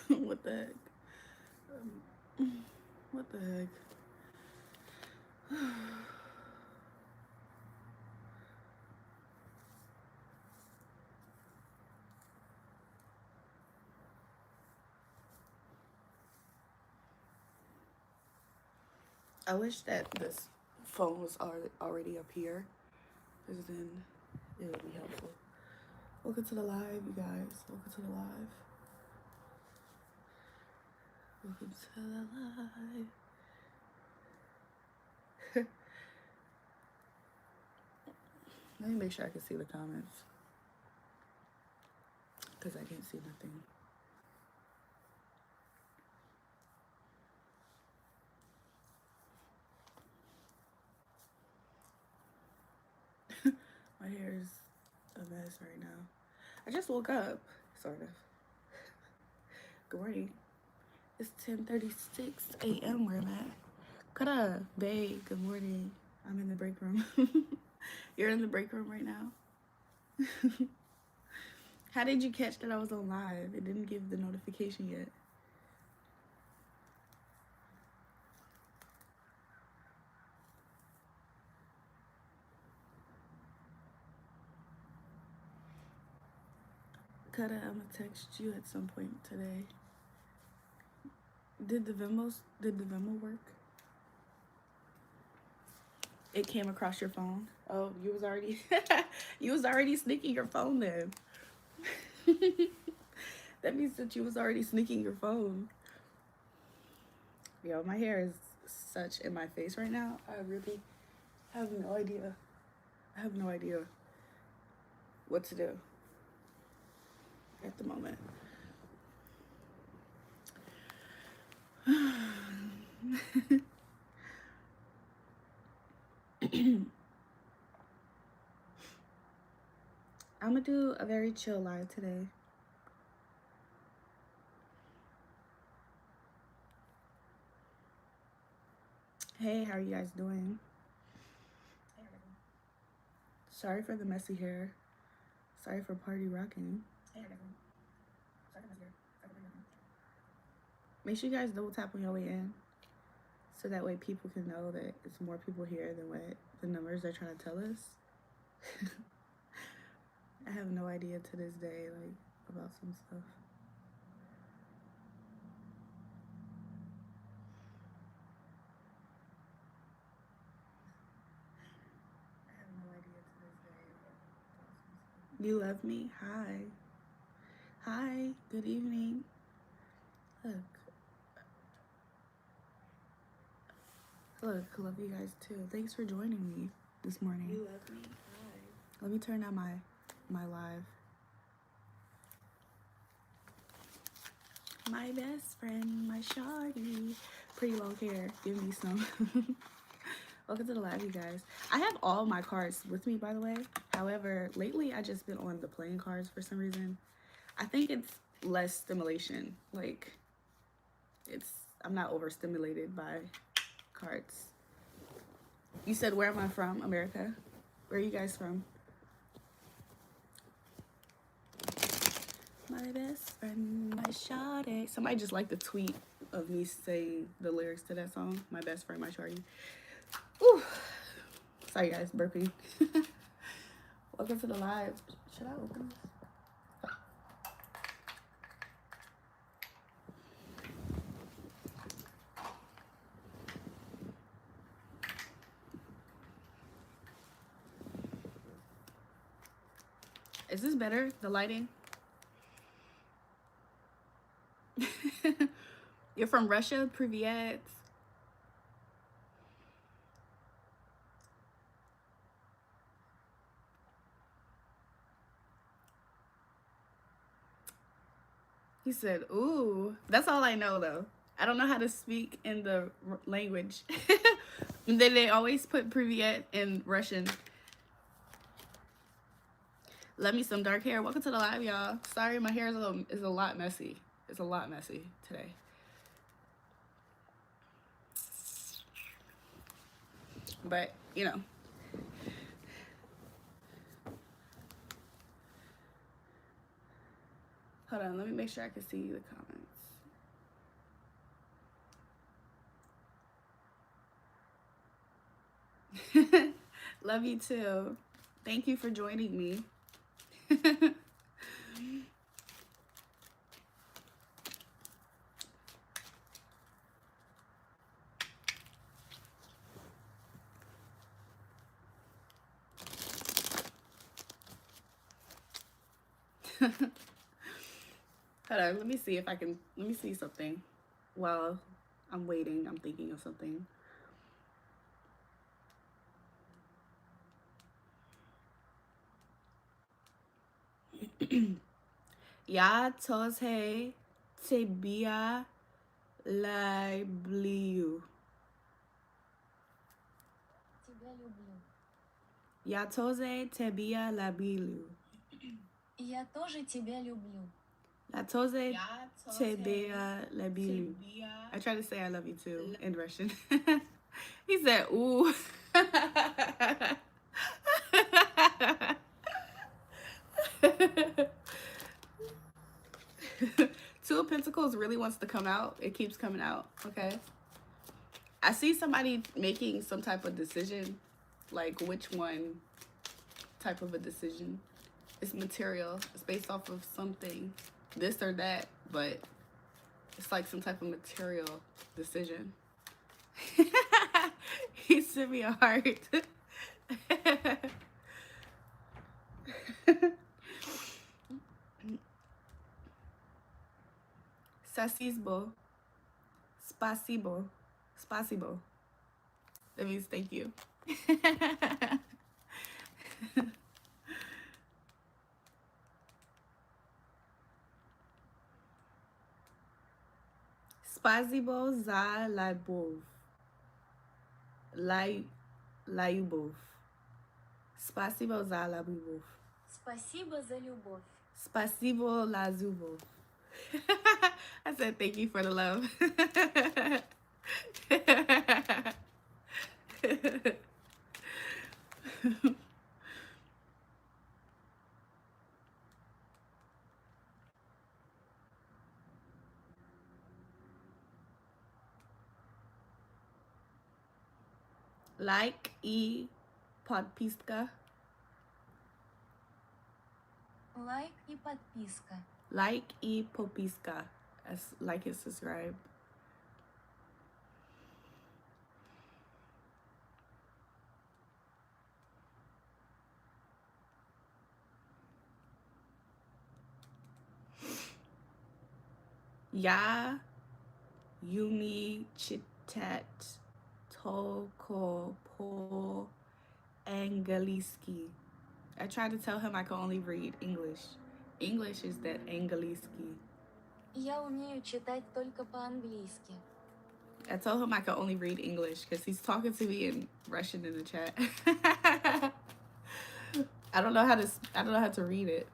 What the heck? What the heck? I wish that this phone was already up here, because then it would be helpful. Welcome to the live, you guys. Welcome to the live. Welcome to the live. Let me make sure I can see the comments, because I can't see nothing. My hair is a mess right now. I just woke up, sort of. Good morning. It's 10:36 a.m. where I'm at. Kara, babe, good morning. I'm in the break room. You're in the break room right now? How did you catch that I was on live? It didn't give the notification yet. Kara, I'm gonna text you at some point today. Did the Venmo work? It came across your phone. Oh, you was already you was already sneaking your phone then. That means that you was already sneaking your phone. Yo, my hair is such in my face right now. I really have no idea. I have no idea what to do at the moment. I'm gonna do a very chill live today. Hey, how are you guys doing? Sorry for the messy hair. Sorry for party rocking. Make sure you guys double tap on your way in, so that way people can know that it's more people here than what the numbers are trying to tell us. I have no idea to this day, like, about some stuff. You love me? Hi. Hi. Good evening. Look. Look, I love you guys too. Thanks for joining me this morning. You love me? Hi. Let me turn on my live. My best friend, my shawty. Pretty long hair. Give me some. Welcome to the live, you guys. I have all my cards with me, by the way. However, lately I just been on the playing cards for some reason. I think it's less stimulation. Like, I'm not overstimulated by cards. You said, where am I from? America. Where are you guys from? My best friend, my shawty. Somebody just liked the tweet of me saying the lyrics to that song. My best friend, my shawty. Ooh. Sorry guys, burping. Welcome to the live. Should I open this? Is this better? The lighting? You're from Russia? Privyet. He said, ooh. That's all I know, though. I don't know how to speak in the language. And then they always put Privyet in Russian. Love me some dark hair. Welcome to the live, y'all. Sorry, my hair is a lot messy. It's a lot messy today. But, you know. Hold on, let me make sure I can see the comments. Love you too. Thank you for joining me. Hold on, let me see if I can, let me see something. While I'm waiting, I'm thinking of something. Ya toze tebia libliu. Тебя люблю. Ya toze tebia libliu. Я тоже тебя люблю. La toze tebia libliu. I try to say I love you too in Russian. He said, ooh. Two of Pentacles really wants to come out. It keeps coming out. Okay. I see somebody making some type of decision. Like which one type of a decision. It's material. It's based off of something. This or that. But it's like some type of material decision. He sent me a heart. Sasisbo. Spasibo. Spasibo. That means thank you. Spasibo za labov. Layubov. Spasibo za labov. Спасибо за любовь. Spasibo lazubov. I said thank you for the love. Like и подписка. Лайк и подписка. Like и подписка. As like and subscribe. Ya Yumi Chitat Toko Po Angeliski. I tried to tell him I can only read English. English is that Angeliski. Я умею читать только по-английски. I told him I could only read English because he's talking to me in Russian in the chat. I don't know how to read it.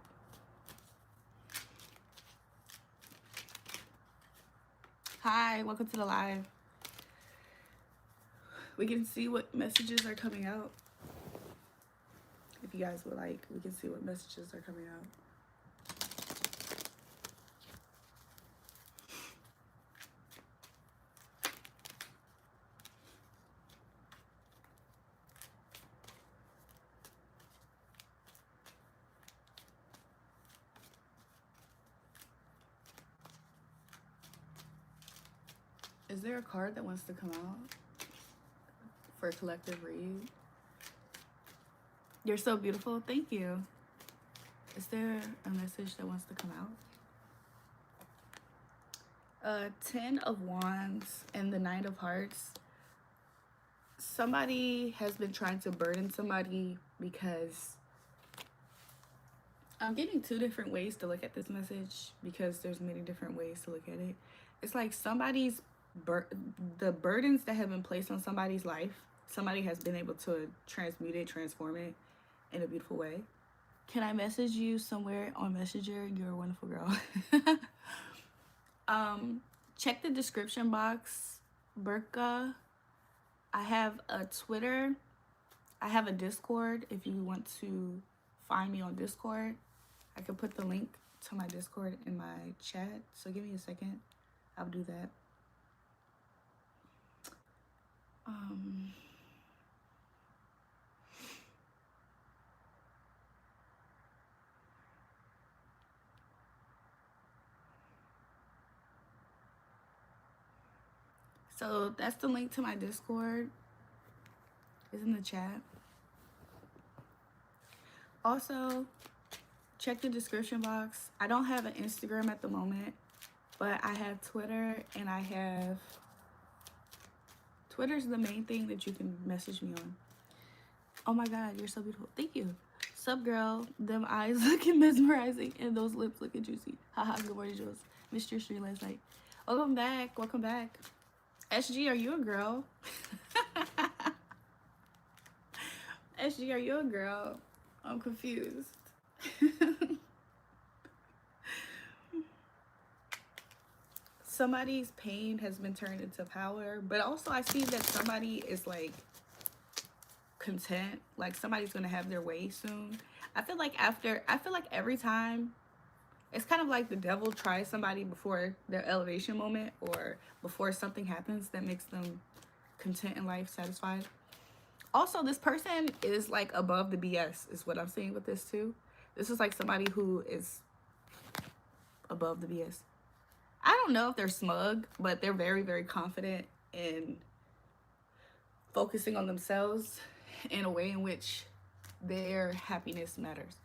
Hi, welcome to the live. We can see what messages are coming out. If you guys would like, we can see what messages are coming out. Is there a card that wants to come out for a collective read? You're so beautiful. Thank you. Is there a message that wants to come out? 10 of Wands and the 9 of Hearts. Somebody has been trying to burden somebody because I'm getting two different ways to look at this message because there's many different ways to look at it. It's like somebody's the burdens that have been placed on somebody's life, somebody has been able to transmute it, transform it in a beautiful way. Can I message you somewhere on Messenger? You're a wonderful girl. Check the description box, Burka. I have a Twitter. I have a Discord. If you want to find me on Discord, I can put the link to my Discord in my chat. So give me a second. I'll do that. So that's the link to my Discord. It's in the chat. Also, check the description box. I don't have an Instagram at the moment, but I have Twitter, and I have... Twitter's the main thing that you can message me on. Oh my God, you're so beautiful. Thank you. Sup, girl? Them eyes looking mesmerizing and those lips looking juicy. Haha, good morning, Jules. Missed your stream last night. Welcome back. Welcome back. SG, are you a girl? SG, are you a girl? I'm confused. Somebody's pain has been turned into power, but also I see that somebody is like content, like somebody's gonna have their way soon. I feel like every time it's kind of like the devil tries somebody before their elevation moment or before something happens that makes them content in life, satisfied. Also, this person is like above the BS is what I'm seeing with this too. This is like somebody who is above the BS. I don't know if they're smug, but they're very, very confident in focusing on themselves in a way in which their happiness matters.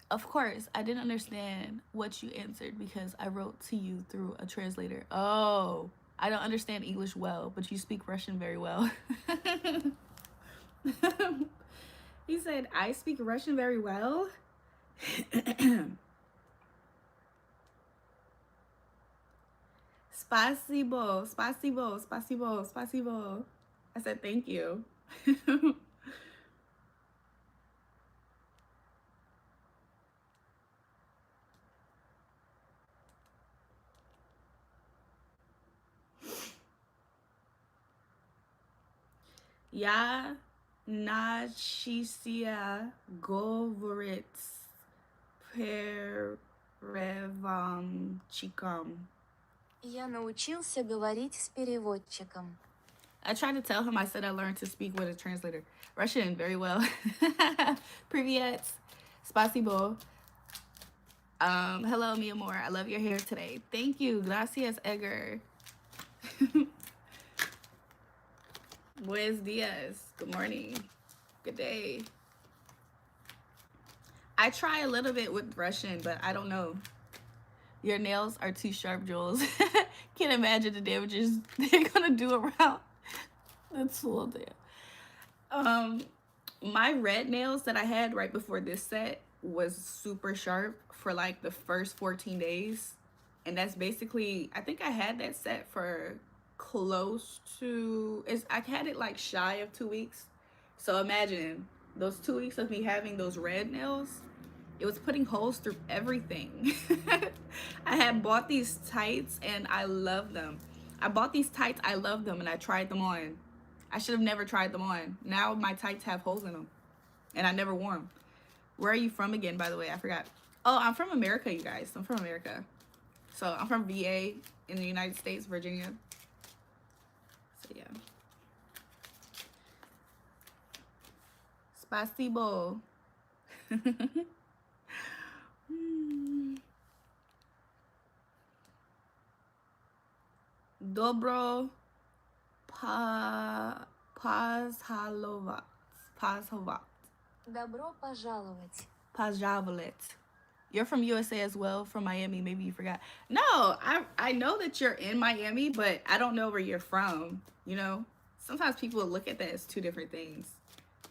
Of course, I didn't understand what you answered because I wrote to you through a translator. Oh, I don't understand English well, but you speak Russian very well. He said, I speak Russian very well. Spasibo, spasibo, spasibo, spasibo. I said, thank you. Я начисия говорить переводчиком. Я научился говорить с переводчиком. I tried to tell him, I said I learned to speak with a translator. Russian, very well. Привет. Spasibo. Hello, mi amor. I love your hair today. Thank you. Gracias, Edgar. Buenos dias. Good morning. Good day. I try a little bit with Russian, but I don't know. Your nails are too sharp, Jules. Can't imagine the damages they're gonna do around. That's full there. My red nails that I had right before this set was super sharp for like the first 14 days. And that's basically, I think I had that set for close to, I had it like shy of 2 weeks. So imagine those 2 weeks of me having those red nails, it was putting holes through everything. I had bought these tights and I love them. I bought these tights, I love them, and I tried them on. I should have never tried them on. Now my tights have holes in them and I never wore them. Where are you from again, by the way? I forgot. Oh, I'm from America, you guys. I'm from America. So I'm from VA in the United States, Virginia. So yeah. Spasibo. Dobro pazhalovat. Добро пожаловать. Pazhalovat. You're from USA as well, from Miami. Maybe you forgot. No, I know that you're in Miami, but I don't know where you're from. You know, sometimes people look at that as two different things.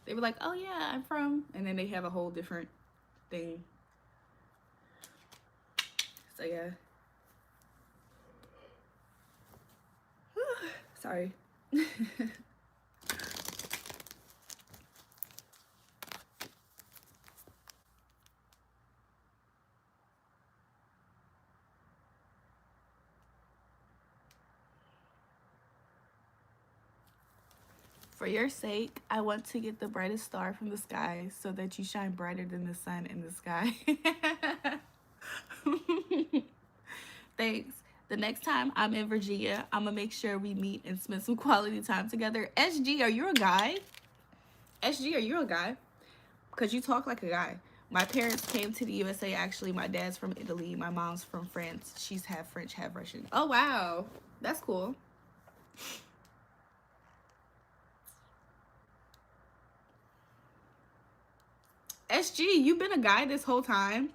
They were like, oh yeah, I'm from, and then they have a whole different thing. So yeah. Sorry. For your sake, I want to get the brightest star from the sky so that you shine brighter than the sun in the sky. Thanks. The next time I'm in Virginia, I'm going to make sure we meet and spend some quality time together. SG, are you a guy? SG, are you a guy? Because you talk like a guy. My parents came to the USA, actually. My dad's from Italy. My mom's from France. She's half French, half Russian. Oh, wow. That's cool. SG, you've been a guy this whole time?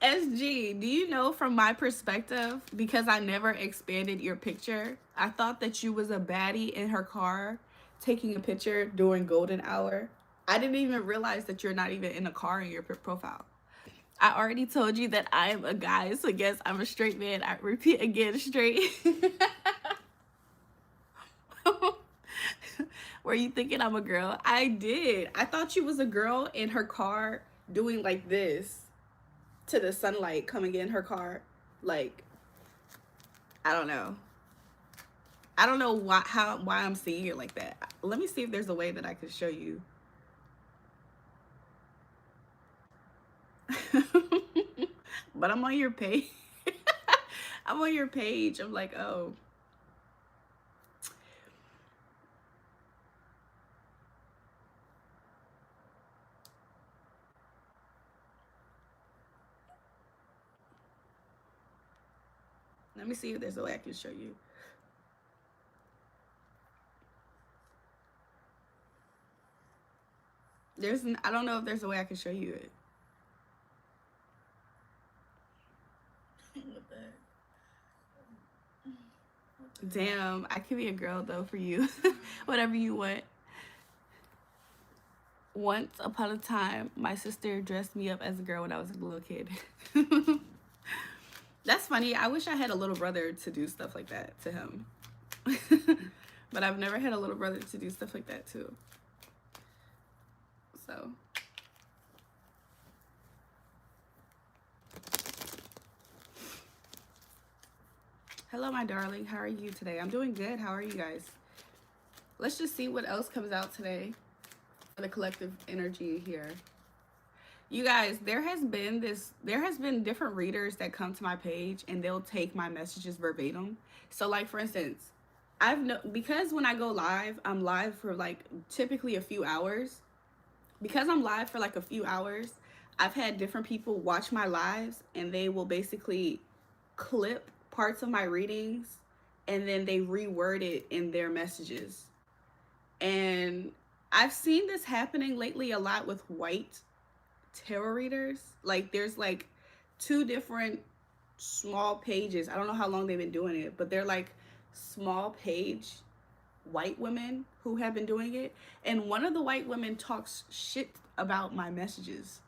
SG, do you know from my perspective, because I never expanded your picture, I thought that you was a baddie in her car taking a picture during golden hour. I didn't even realize that you're not even in a car in your profile. I already told you that I am a guy, so yes, I'm a straight man. I repeat again, straight. Were you thinking I'm a girl? I did. I thought you was a girl in her car doing like this to the sunlight coming in her car. Like, I don't know. I don't know why I'm seeing it like that. Let me see if there's a way that I could show you. But I'm on your page. I'm on your page. I'm like, oh. Let me see if there's a way I can show you. I don't know if there's a way I can show you it. Damn, I could be a girl though for you. Whatever you want. Once upon a time, my sister dressed me up as a girl when I was a little kid. That's funny. I wish I had a little brother to do stuff like that to him. But I've never had a little brother to do stuff like that too. So. Hello, my darling. How are you today? I'm doing good. How are you guys? Let's just see what else comes out today for the collective energy here. You guys, there has been different readers that come to my page and they'll take my messages verbatim. So like for instance, because when I go live, I'm live for like typically a few hours. Because I'm live for like a few hours, I've had different people watch my lives and they will basically clip parts of my readings and then they reword it in their messages. And I've seen this happening lately a lot with white tarot readers. Like there's like 2 different small pages. I don't know how long they've been doing it, but they're like small page white women who have been doing it. And one of the white women talks shit about my messages.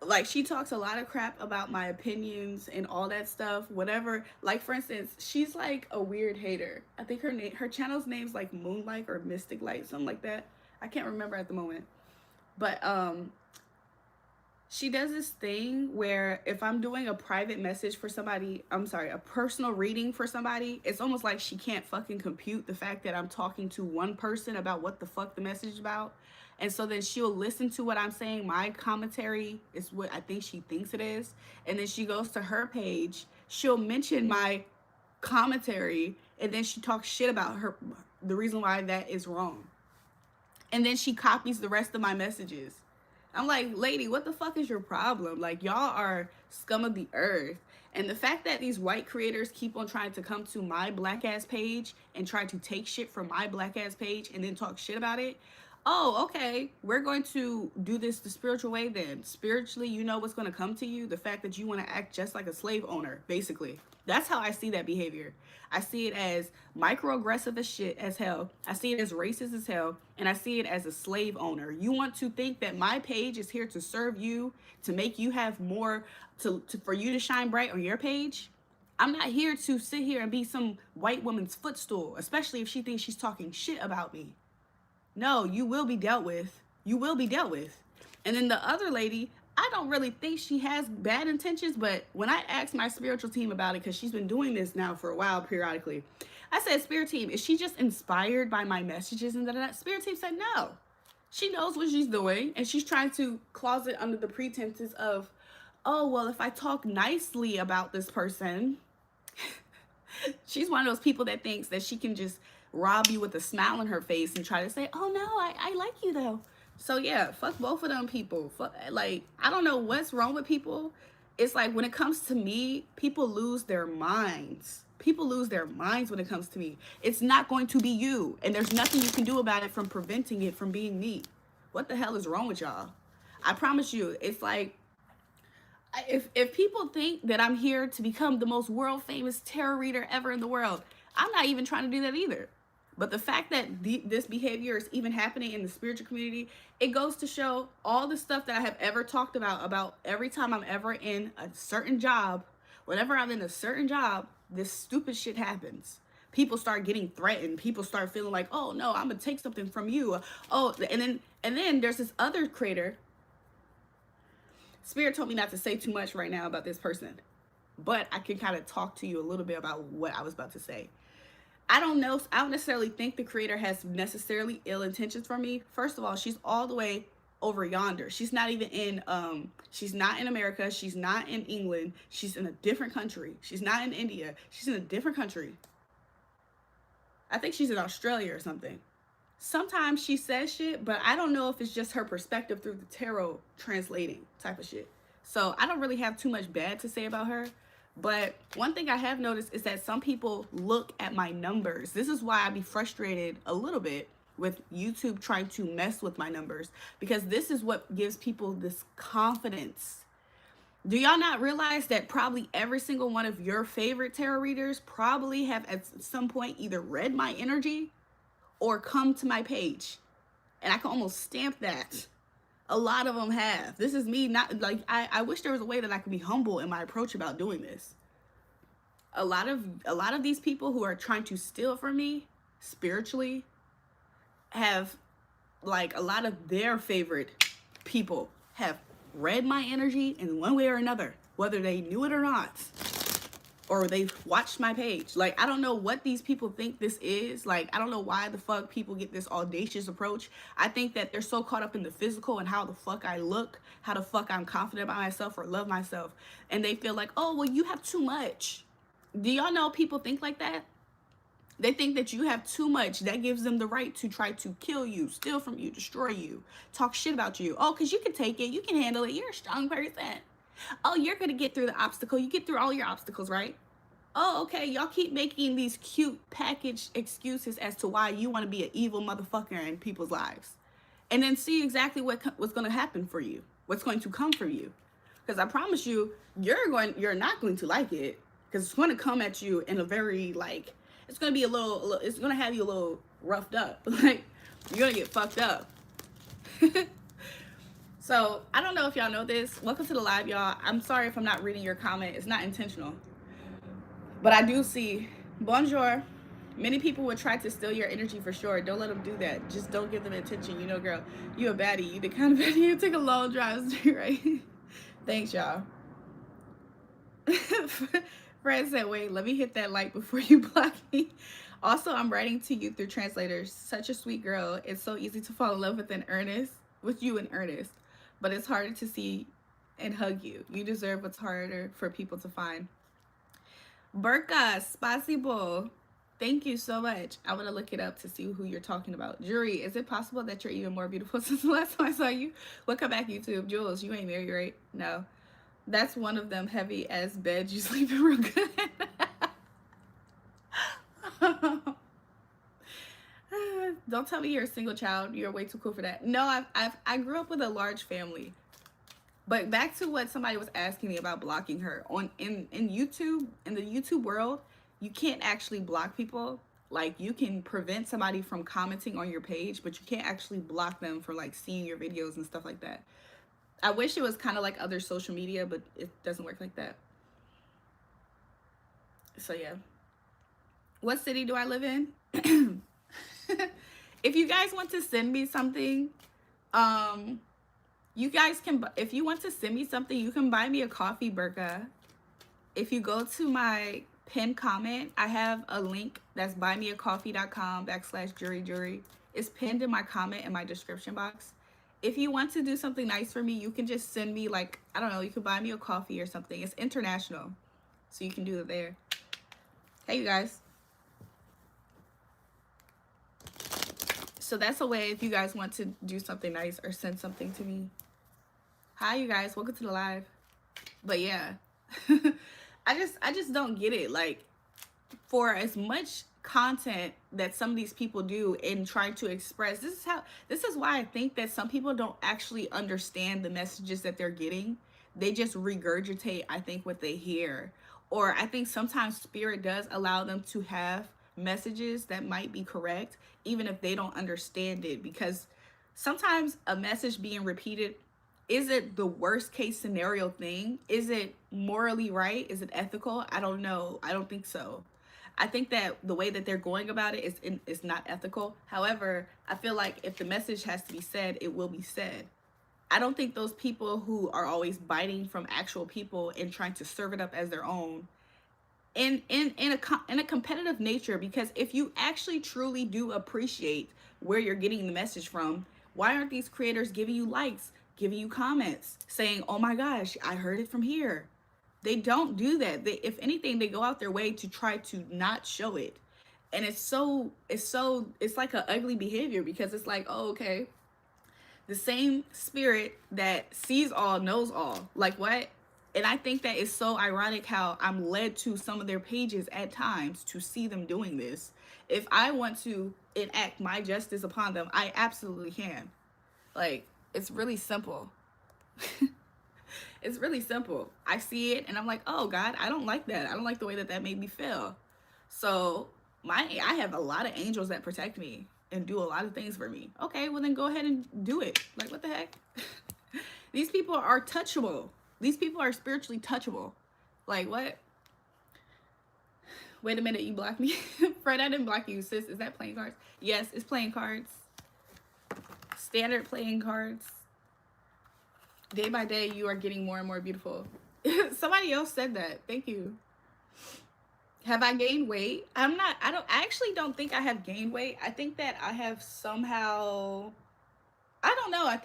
Like she talks a lot of crap about my opinions and all that stuff, whatever. Like for instance, she's like a weird hater. I think her channel's name's like Moonlight or Mystic Light, something like that. I can't remember at the moment. But she does this thing where if I'm doing a private message for somebody, a personal reading for somebody, it's almost like she can't fucking compute the fact that I'm talking to one person about what the fuck the message is about. And so then she'll listen to what I'm saying. My commentary is what I think she thinks it is. And then she goes to her page. She'll mention my commentary. And then she talks shit about the reason why that is wrong. And then she copies the rest of my messages. I'm like, lady, what the fuck is your problem? Like, y'all are scum of the earth. And the fact that these white creators keep on trying to come to my black ass page and try to take shit from my black ass page and then talk shit about it. Oh, okay, we're going to do this the spiritual way then. Spiritually, you know what's going to come to you? The fact that you want to act just like a slave owner, basically. That's how I see that behavior. I see it as microaggressive as shit as hell. I see it as racist as hell. And I see it as a slave owner. You want to think that my page is here to serve you, to make you have more, for you to shine bright on your page? I'm not here to sit here and be some white woman's footstool, especially if she thinks she's talking shit about me. No, you will be dealt with. You will be dealt with. And then the other lady, I don't really think she has bad intentions, but when I asked my spiritual team about it, because she's been doing this now for a while periodically, I said, Spirit team, is she just inspired by my messages? And that Spirit team said, no. She knows what she's doing, and she's trying to closet under the pretenses of, oh, well, if I talk nicely about this person, she's one of those people that thinks that she can just rob you with a smile on her face and try to say, oh no, I like you though. So yeah, fuck both of them people. Fuck, like, I don't know what's wrong with people. it's like when it comes to me, people lose their minds. People lose their minds when it comes to me. It's not going to be you. And there's nothing you can do about it from preventing it from being me. What the hell is wrong with y'all? I promise you, it's like, if people think that I'm here to become the most world famous tarot reader ever in the world, I'm not even trying to do that either. But the fact that this behavior is even happening in the spiritual community, it goes to show all the stuff that I have ever talked about every time I'm ever in a certain job. Whenever I'm in a certain job, this stupid shit happens. People start getting threatened. People start feeling like, oh no, I'm gonna take something from you. Oh, and then there's this other creator. Spirit told me not to say too much right now about this person, but I can kind of talk to you a little bit about what I was about to say. I don't know. I don't necessarily think the creator has necessarily ill intentions for me. First of all, she's all the way over yonder. She's not even in, she's not in America. She's not in England. She's in a different country. She's not in India. She's in a different country. I think she's in Australia or something. Sometimes she says shit, but I don't know if it's just her perspective through the tarot translating type of shit. So I don't really have too much bad to say about her. But one thing I have noticed is that some people look at my numbers. This is why I be frustrated a little bit with YouTube trying to mess with my numbers, because this is what gives people this confidence. Do y'all not realize that probably every single one of your favorite tarot readers probably have at some point either read my energy or come to my page? And I can almost stamp that. A lot of them have. This is me not like, I wish there was a way that I could be humble in my approach about doing this. A lot of these people who are trying to steal from me spiritually have, like, a lot of their favorite people have read my energy in one way or another, whether they knew it or not, or they've watched my page. Like, I don't know what these people think this is. Like, I don't know why the fuck people get this audacious approach. I think that they're so caught up in the physical and how the fuck I look, how the fuck I'm confident about myself or love myself. And they feel like, oh, well, you have too much. Do y'all know people think like that? They think that you have too much. That gives them the right to try to kill you, steal from you, destroy you, talk shit about you. Oh, because you can take it. You can handle it. You're a strong person. Oh, you're going to get through the obstacle. You get through all your obstacles, right? Oh, okay. Y'all keep making these cute packaged excuses as to why you want to be an evil motherfucker in people's lives. And then see exactly what's going to happen for you. What's going to come for you. Because I promise you, you're not going to like it. Because it's going to come at you in a very, like, it's going to be it's going to have you a little roughed up. Like, you're going to get fucked up. So, I don't know if y'all know this. Welcome to the live, y'all. I'm sorry if I'm not reading your comment. It's not intentional. But I do see, bonjour. Many people would try to steal your energy for sure. Don't let them do that. Just don't give them attention. You know, girl, you a baddie. You the kind of baddie you take a long drive, right? Thanks, y'all. Fred said, wait, let me hit that like before you block me. Also, I'm writing to you through translators. Such a sweet girl. It's so easy to fall in love with you in earnest. But it's harder to see and hug you. You deserve what's harder for people to find. Burka, spasibo. Thank you so much. I want to look it up to see who you're talking about. Jury, is it possible that you're even more beautiful since the last time I saw you? Welcome back, YouTube. Jules, you ain't married, right? No. That's one of them heavy ass beds you sleep in real good. Don't tell me you're a single child. You're way too cool for that. No, I grew up with a large family. But back to what somebody was asking me about blocking her. In YouTube, in the YouTube world, you can't actually block people. Like, you can prevent somebody from commenting on your page, but you can't actually block them for, like, seeing your videos and stuff like that. I wish it was kind of like other social media, but it doesn't work like that. So, yeah. What city do I live in? If you guys want to send me something, you guys can, if you want to send me something, you can buy me a coffee, Burka. If you go to my pinned comment, I have a link that's buymeacoffee.com/JulraeJulrae. It's pinned in my comment in my description box. If you want to do something nice for me, you can just send me, like, I don't know, you can buy me a coffee or something. It's international, so you can do it there. Hey, you guys. So that's a way if you guys want to do something nice or send something to me. Hi, you guys. Welcome to the live. But yeah, I just don't get it. Like, for as much content that some of these people do in trying to express, this is why I think that some people don't actually understand the messages that they're getting. They just regurgitate, I think, what they hear. Or I think sometimes spirit does allow them to have messages that might be correct even if they don't understand it, because sometimes a message being repeated, is it the worst case scenario thing? Is it morally right? Is it ethical? I don't know. I don't think so. I think that the way that they're going about it is not ethical. However, I feel like if the message has to be said, it will be said. I don't think those people who are always biting from actual people and trying to serve it up as their own in a competitive nature, because if you actually truly do appreciate where you're getting the message from, why aren't these creators giving you likes, giving you comments, saying, "Oh my gosh, I heard it from here"? They don't do that. They, if anything, they go out their way to try to not show it. And it's like an ugly behavior, because it's like, oh, okay, the same spirit that sees all knows all. Like, what? And I think that is so ironic how I'm led to some of their pages at times to see them doing this. If I want to enact my justice upon them, I absolutely can. Like, it's really simple. It's really simple. I see it and I'm like, oh God, I don't like that. I don't like the way that that made me feel. So I have a lot of angels that protect me and do a lot of things for me. Okay, well then go ahead and do it. Like, what the heck? These people are touchable. These people are spiritually touchable. Like, what? Wait a minute, you blocked me? Fred, I didn't block you, sis. Is that playing cards? Yes, it's playing cards. Standard playing cards. Day by day, you are getting more and more beautiful. Somebody else said that. Thank you. Have I gained weight? I actually don't think I have gained weight. I think that I have somehow, I don't know. I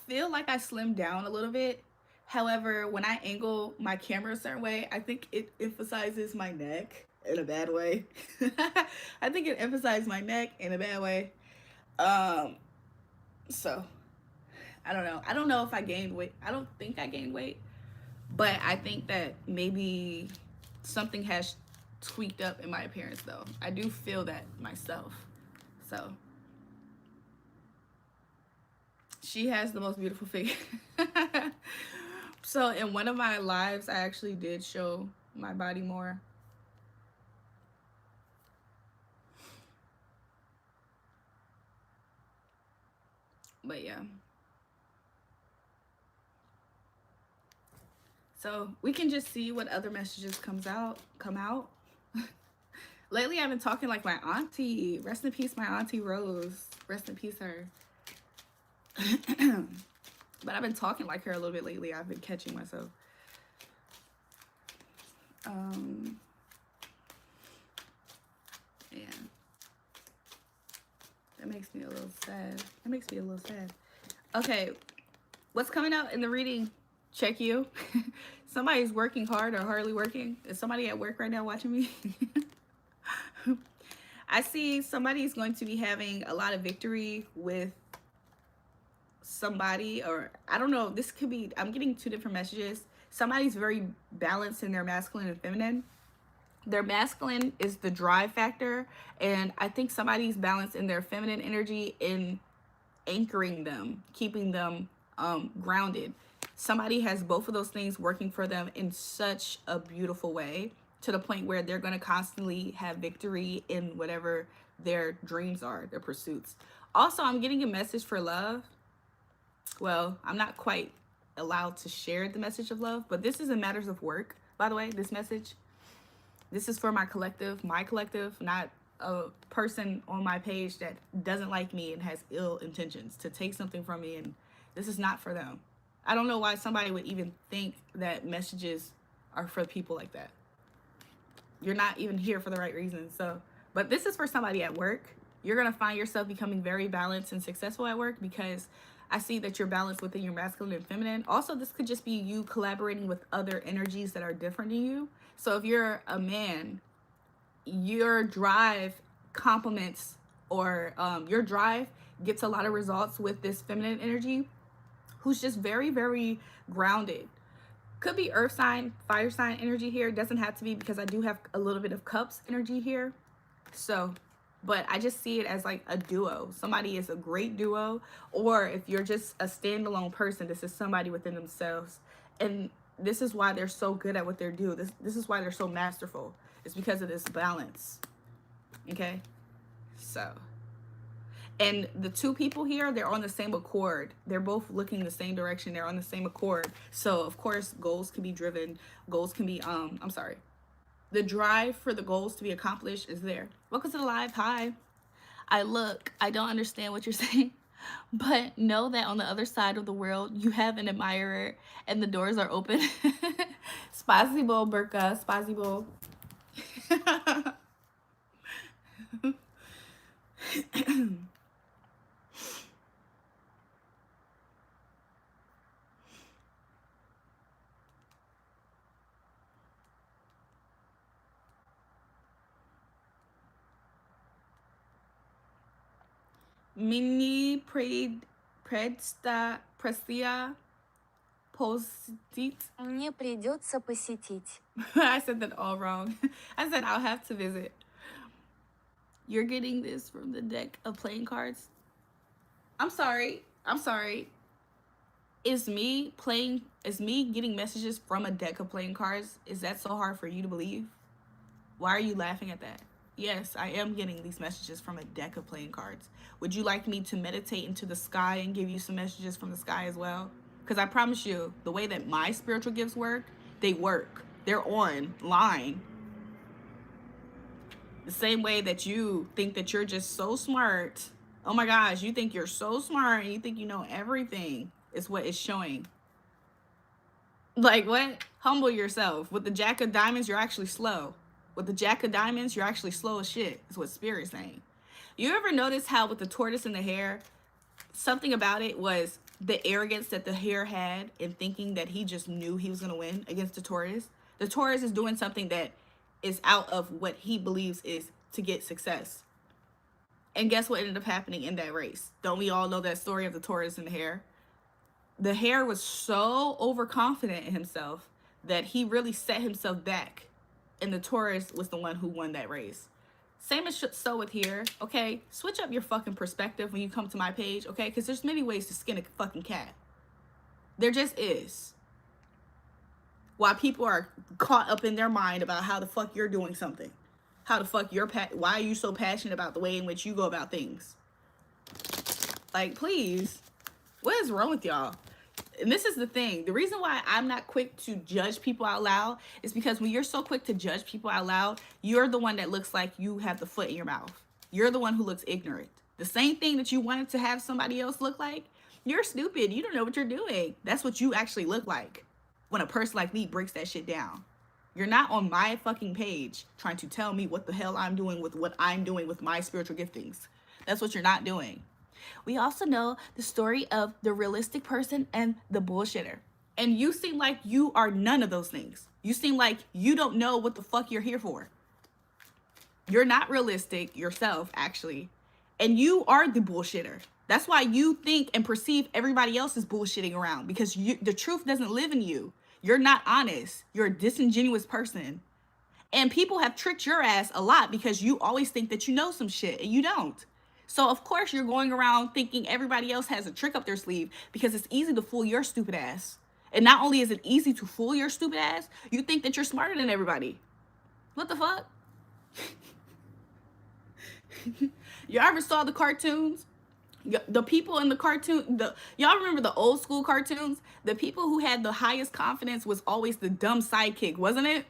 feel like I slimmed down a little bit. However, when I angle my camera a certain way, I think it emphasizes my neck in a bad way. I think it emphasizes my neck in a bad way. So I don't know. I don't know if I gained weight. I don't think I gained weight, but I think that maybe something has tweaked up in my appearance, though. I do feel that myself. So she has the most beautiful figure. So in one of my lives, I actually did show my body more. But yeah. So we can just see what other messages come out. Lately, I've been talking like my auntie. Rest in peace, my auntie Rose. Rest in peace, her. But I've been talking like her a little bit lately. I've been catching myself. Yeah. That makes me a little sad. That makes me a little sad. Okay. What's coming out in the reading? Check you. Somebody's working hard or hardly working. Is somebody at work right now watching me? I see somebody's going to be having a lot of victory with somebody, or I don't know. This could be, I'm getting two different messages. Somebody's very balanced in their masculine and feminine. Their masculine is the drive factor, and I think somebody's balanced in their feminine energy in anchoring them, keeping them grounded. Somebody has both of those things working for them in such a beautiful way, to the point where they're going to constantly have victory in whatever their dreams are, their pursuits. Also, I'm getting a message for love. Well, I'm not quite allowed to share the message of love, but this is in matters of work, by the way. This message, this is for my collective, not a person on my page that doesn't like me and has ill intentions to take something from me, and this is not for them. I don't know why somebody would even think that messages are for people like that. You're not even here for the right reasons. So, but this is for somebody at work. You're going to find yourself becoming very balanced and successful at work, because I see that you're balanced within your masculine and feminine. Also, this could just be you collaborating with other energies that are different than you. So if you're a man, your drive complements, or your drive gets a lot of results with this feminine energy, who's just very, very grounded. Could be earth sign, fire sign energy here. It doesn't have to be, because I do have a little bit of cups energy here. So, but I just see it as like a duo. Somebody is a great duo, or if you're just a standalone person, this is somebody within themselves. And this is why they're so good at what they do. This is why they're so masterful. It's because of this balance. Okay? So, and the two people here, they're on the same accord. They're both looking the same direction. They're on the same accord. So, of course, goals can be driven. Goals can be, I'm sorry. The drive for the goals to be accomplished is there. Welcome to the live. Hi. I don't understand what you're saying, but know that on the other side of the world, you have an admirer and the doors are open. Spasibo, Burka. Spasibo. Mini предста просия посетить. Мне придется посетить. I said that all wrong. I said I'll have to visit. You're getting this from the deck of playing cards. I'm sorry. Is me getting messages from a deck of playing cards? Is that so hard for you to believe? Why are you laughing at that? Yes, I am getting these messages from a deck of playing cards. Would you like me to meditate into the sky and give you some messages from the sky as well? Because I promise you, the way that my spiritual gifts work, they work. They're online. The same way that you think that you're just so smart. Oh my gosh, you think you're so smart and you think you know everything is what it's showing. Like what? Humble yourself. With the Jack of Diamonds, you're actually slow. With the Jack of Diamonds, you're actually slow as shit, is what Spirit's saying. You ever notice how with the tortoise and the hare, something about it was the arrogance that the hare had in thinking that he just knew he was going to win against the tortoise? The tortoise is doing something that is out of what he believes is to get success. And guess what ended up happening in that race? Don't we all know that story of the tortoise and the hare? The hare was so overconfident in himself that he really set himself back. And the tortoise was the one who won that race. Same as so with here, okay? Switch up your fucking perspective when you come to my page, okay? Because there's many ways to skin a fucking cat. There just is. While people are caught up in their mind about how the fuck you're doing something. How the fuck why are you so passionate about the way in which you go about things? Like, please. What is wrong with y'all? And this is the thing. The reason why I'm not quick to judge people out loud is because when you're so quick to judge people out loud, you're the one that looks like you have the foot in your mouth. You're the one who looks ignorant. The same thing that you wanted to have somebody else look like, you're stupid. You don't know what you're doing. That's what you actually look like when a person like me breaks that shit down. You're not on my fucking page trying to tell me what the hell I'm doing with what I'm doing with my spiritual giftings. That's what you're not doing. We also know the story of the realistic person and the bullshitter. And you seem like you are none of those things. You seem like you don't know what the fuck you're here for. You're not realistic yourself, actually. And you are the bullshitter. That's why you think and perceive everybody else is bullshitting around. Because the truth doesn't live in you. You're not honest. You're a disingenuous person. And people have tricked your ass a lot because you always think that you know some shit and you don't. So, of course, you're going around thinking everybody else has a trick up their sleeve because it's easy to fool your stupid ass. And not only is it easy to fool your stupid ass, you think that you're smarter than everybody. What the fuck? You ever saw the cartoons? The people in the cartoon, y'all remember the old school cartoons? The people who had the highest confidence was always the dumb sidekick, wasn't it?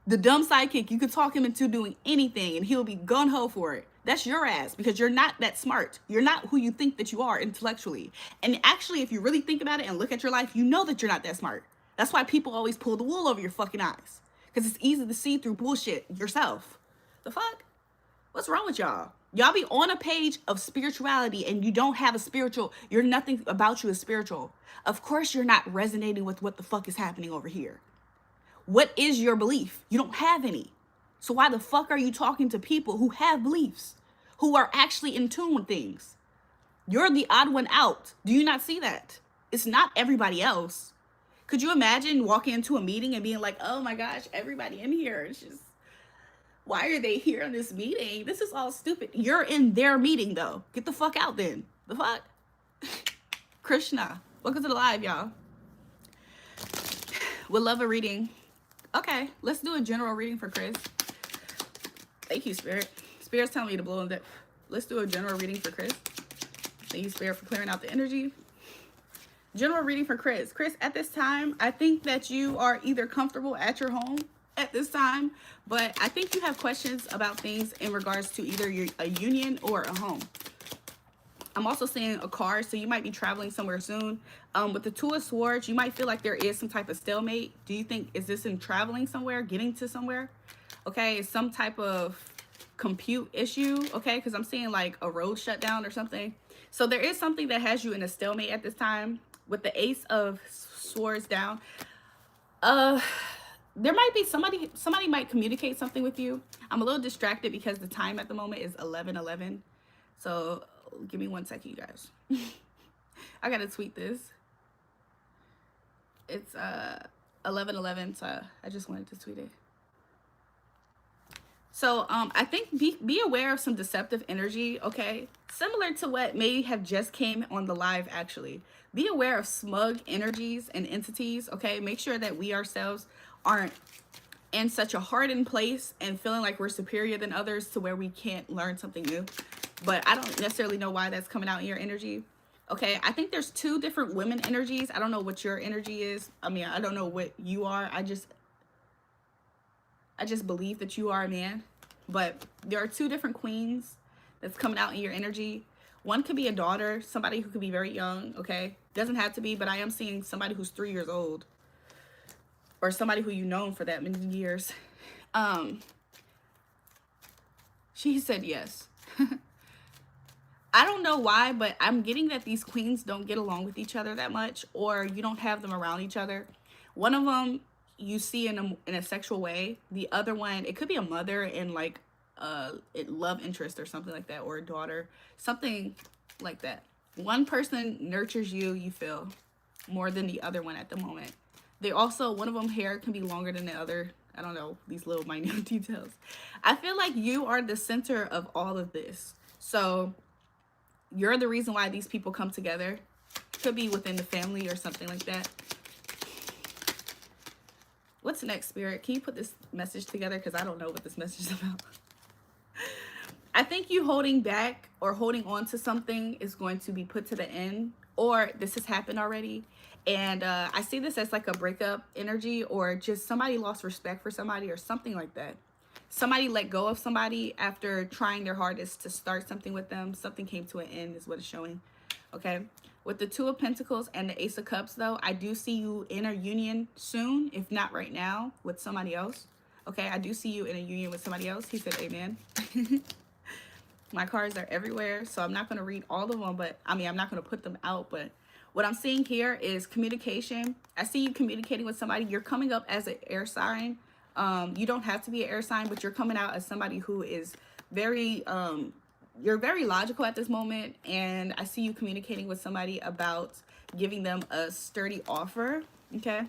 The dumb sidekick, you could talk him into doing anything and he'll be gung-ho for it. That's your ass because you're not that smart. You're not who you think that you are intellectually. And actually, if you really think about it and look at your life, you know that you're not that smart. That's why people always pull the wool over your fucking eyes. Because it's easy to see through bullshit yourself. The fuck? What's wrong with y'all? Y'all be on a page of spirituality and you don't have a spiritual, nothing about you is spiritual. Of course you're not resonating with what the fuck is happening over here. What is your belief? You don't have any. So why the fuck are you talking to people who have beliefs, who are actually in tune with things? You're the odd one out. Do you not see that? It's not everybody else. Could you imagine walking into a meeting and being like, oh my gosh, everybody in here is just, why are they here in this meeting? This is all stupid. You're in their meeting though. Get the fuck out then. The fuck? Krishna. Welcome to the live, y'all. Would love a reading. Okay, let's do a general reading for Chris. Thank you, Spirit. Spirit's telling me to blow in that. Let's do a general reading for Chris. Thank you, Spirit, for clearing out the energy. General reading for Chris. Chris, at this time, I think that you are either comfortable at your home at this time, but I think you have questions about things in regards to either a union or a home. I'm also seeing a car, so you might be traveling somewhere soon. With the Two of Swords, you might feel like there is some type of stalemate. Do you think, is this in traveling somewhere, getting to somewhere? Okay, it's some type of compute issue, okay? Because I'm seeing like a road shutdown or something. So there is something that has you in a stalemate at this time. With the Ace of Swords down, there might be somebody might communicate something with you. I'm a little distracted because the time at the moment is 11:11. So give me 1 second, you guys. I gotta tweet this. It's 11:11, so I just wanted to tweet it. So I think be aware of some deceptive energy, okay? Similar to what may have just came on the live, actually. Be aware of smug energies and entities, okay? Make sure that we ourselves aren't in such a hardened place and feeling like we're superior than others to where we can't learn something new. But I don't necessarily know why that's coming out in your energy. Okay, I think there's two different women energies. I don't know what your energy is. I mean, I don't know what you are. I just believe that you are a man. But there are two different queens that's coming out in your energy. One could be a daughter, somebody who could be very young, okay? Doesn't have to be, but I am seeing somebody who's 3 years old. Or somebody who you've known for that many years. She said yes. I don't know why, but I'm getting that these queens don't get along with each other that much, or you don't have them around each other. One of them you see in a sexual way. The other one, it could be a mother and like love interest or something like that, or a daughter, something like that. One person nurtures you, you feel, more than the other one at the moment. They also, one of them hair can be longer than the other. I don't know, these little minute details. I feel like you are the center of all of this. So you're the reason why these people come together. Could be within the family or something like that. What's next, Spirit? Can you put this message together? Because I don't know what this message is about. I think you holding back or holding on to something is going to be put to the end. Or this has happened already. And I see this as like a breakup energy, or just somebody lost respect for somebody or something like that. Somebody let go of somebody after trying their hardest to start something with them. Something came to an end is what it's showing. Okay. With the Two of Pentacles and the Ace of Cups, though, I do see you in a union soon, if not right now, with somebody else. Okay. I do see you in a union with somebody else. He said amen. My cards are everywhere, so I'm not going to read all of them, but I mean, I'm not going to put them out, but what I'm seeing here is communication. I see you communicating with somebody. You're coming up as an air sign. You don't have to be an air sign, but you're coming out as somebody who is very, you're very logical at this moment. And I see you communicating with somebody about giving them a sturdy offer. Okay.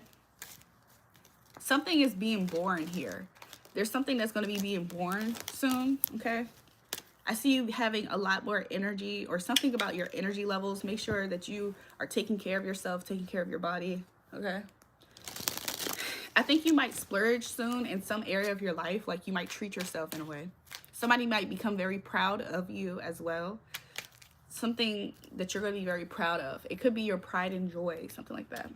Something is being born here. There's something that's going to be being born soon. Okay. I see you having a lot more energy, or something about your energy levels. Make sure that you are taking care of yourself, taking care of your body, okay? I think you might splurge soon in some area of your life. Like you might treat yourself in a way. Somebody might become very proud of you as well. Something that you're going to be very proud of. It could be your pride and joy, something like that.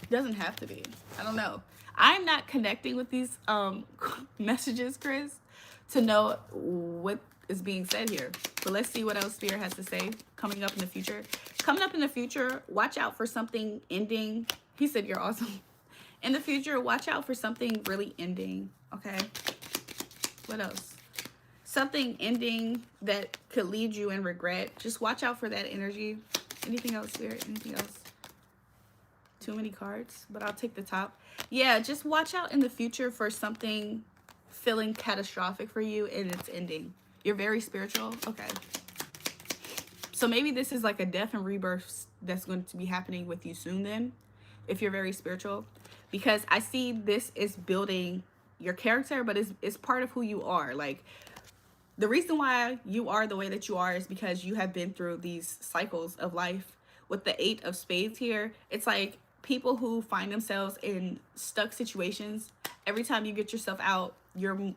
It doesn't have to be. I don't know. I'm not connecting with these messages, Chris, to know what is being said here. But let's see what else Spirit has to say coming up in the future. Coming up in the future, watch out for something ending. He said you're awesome. In the future, watch out for something really ending, okay? What else? Something ending that could lead you in regret. Just watch out for that energy. Anything else, Spirit? Anything else? Too many cards, but I'll take the top. Yeah, just watch out in the future for something feeling catastrophic for you and it's ending. You're very spiritual. Okay. So maybe this is like a death and rebirth that's going to be happening with you soon then. if you're very spiritual, because I see this is building your character, but it's part of who you are. Like, the reason why you are the way that you are is because you have been through these cycles of life. With the 8 of spades here, it's like people who find themselves in stuck situations. Every time you get yourself out, you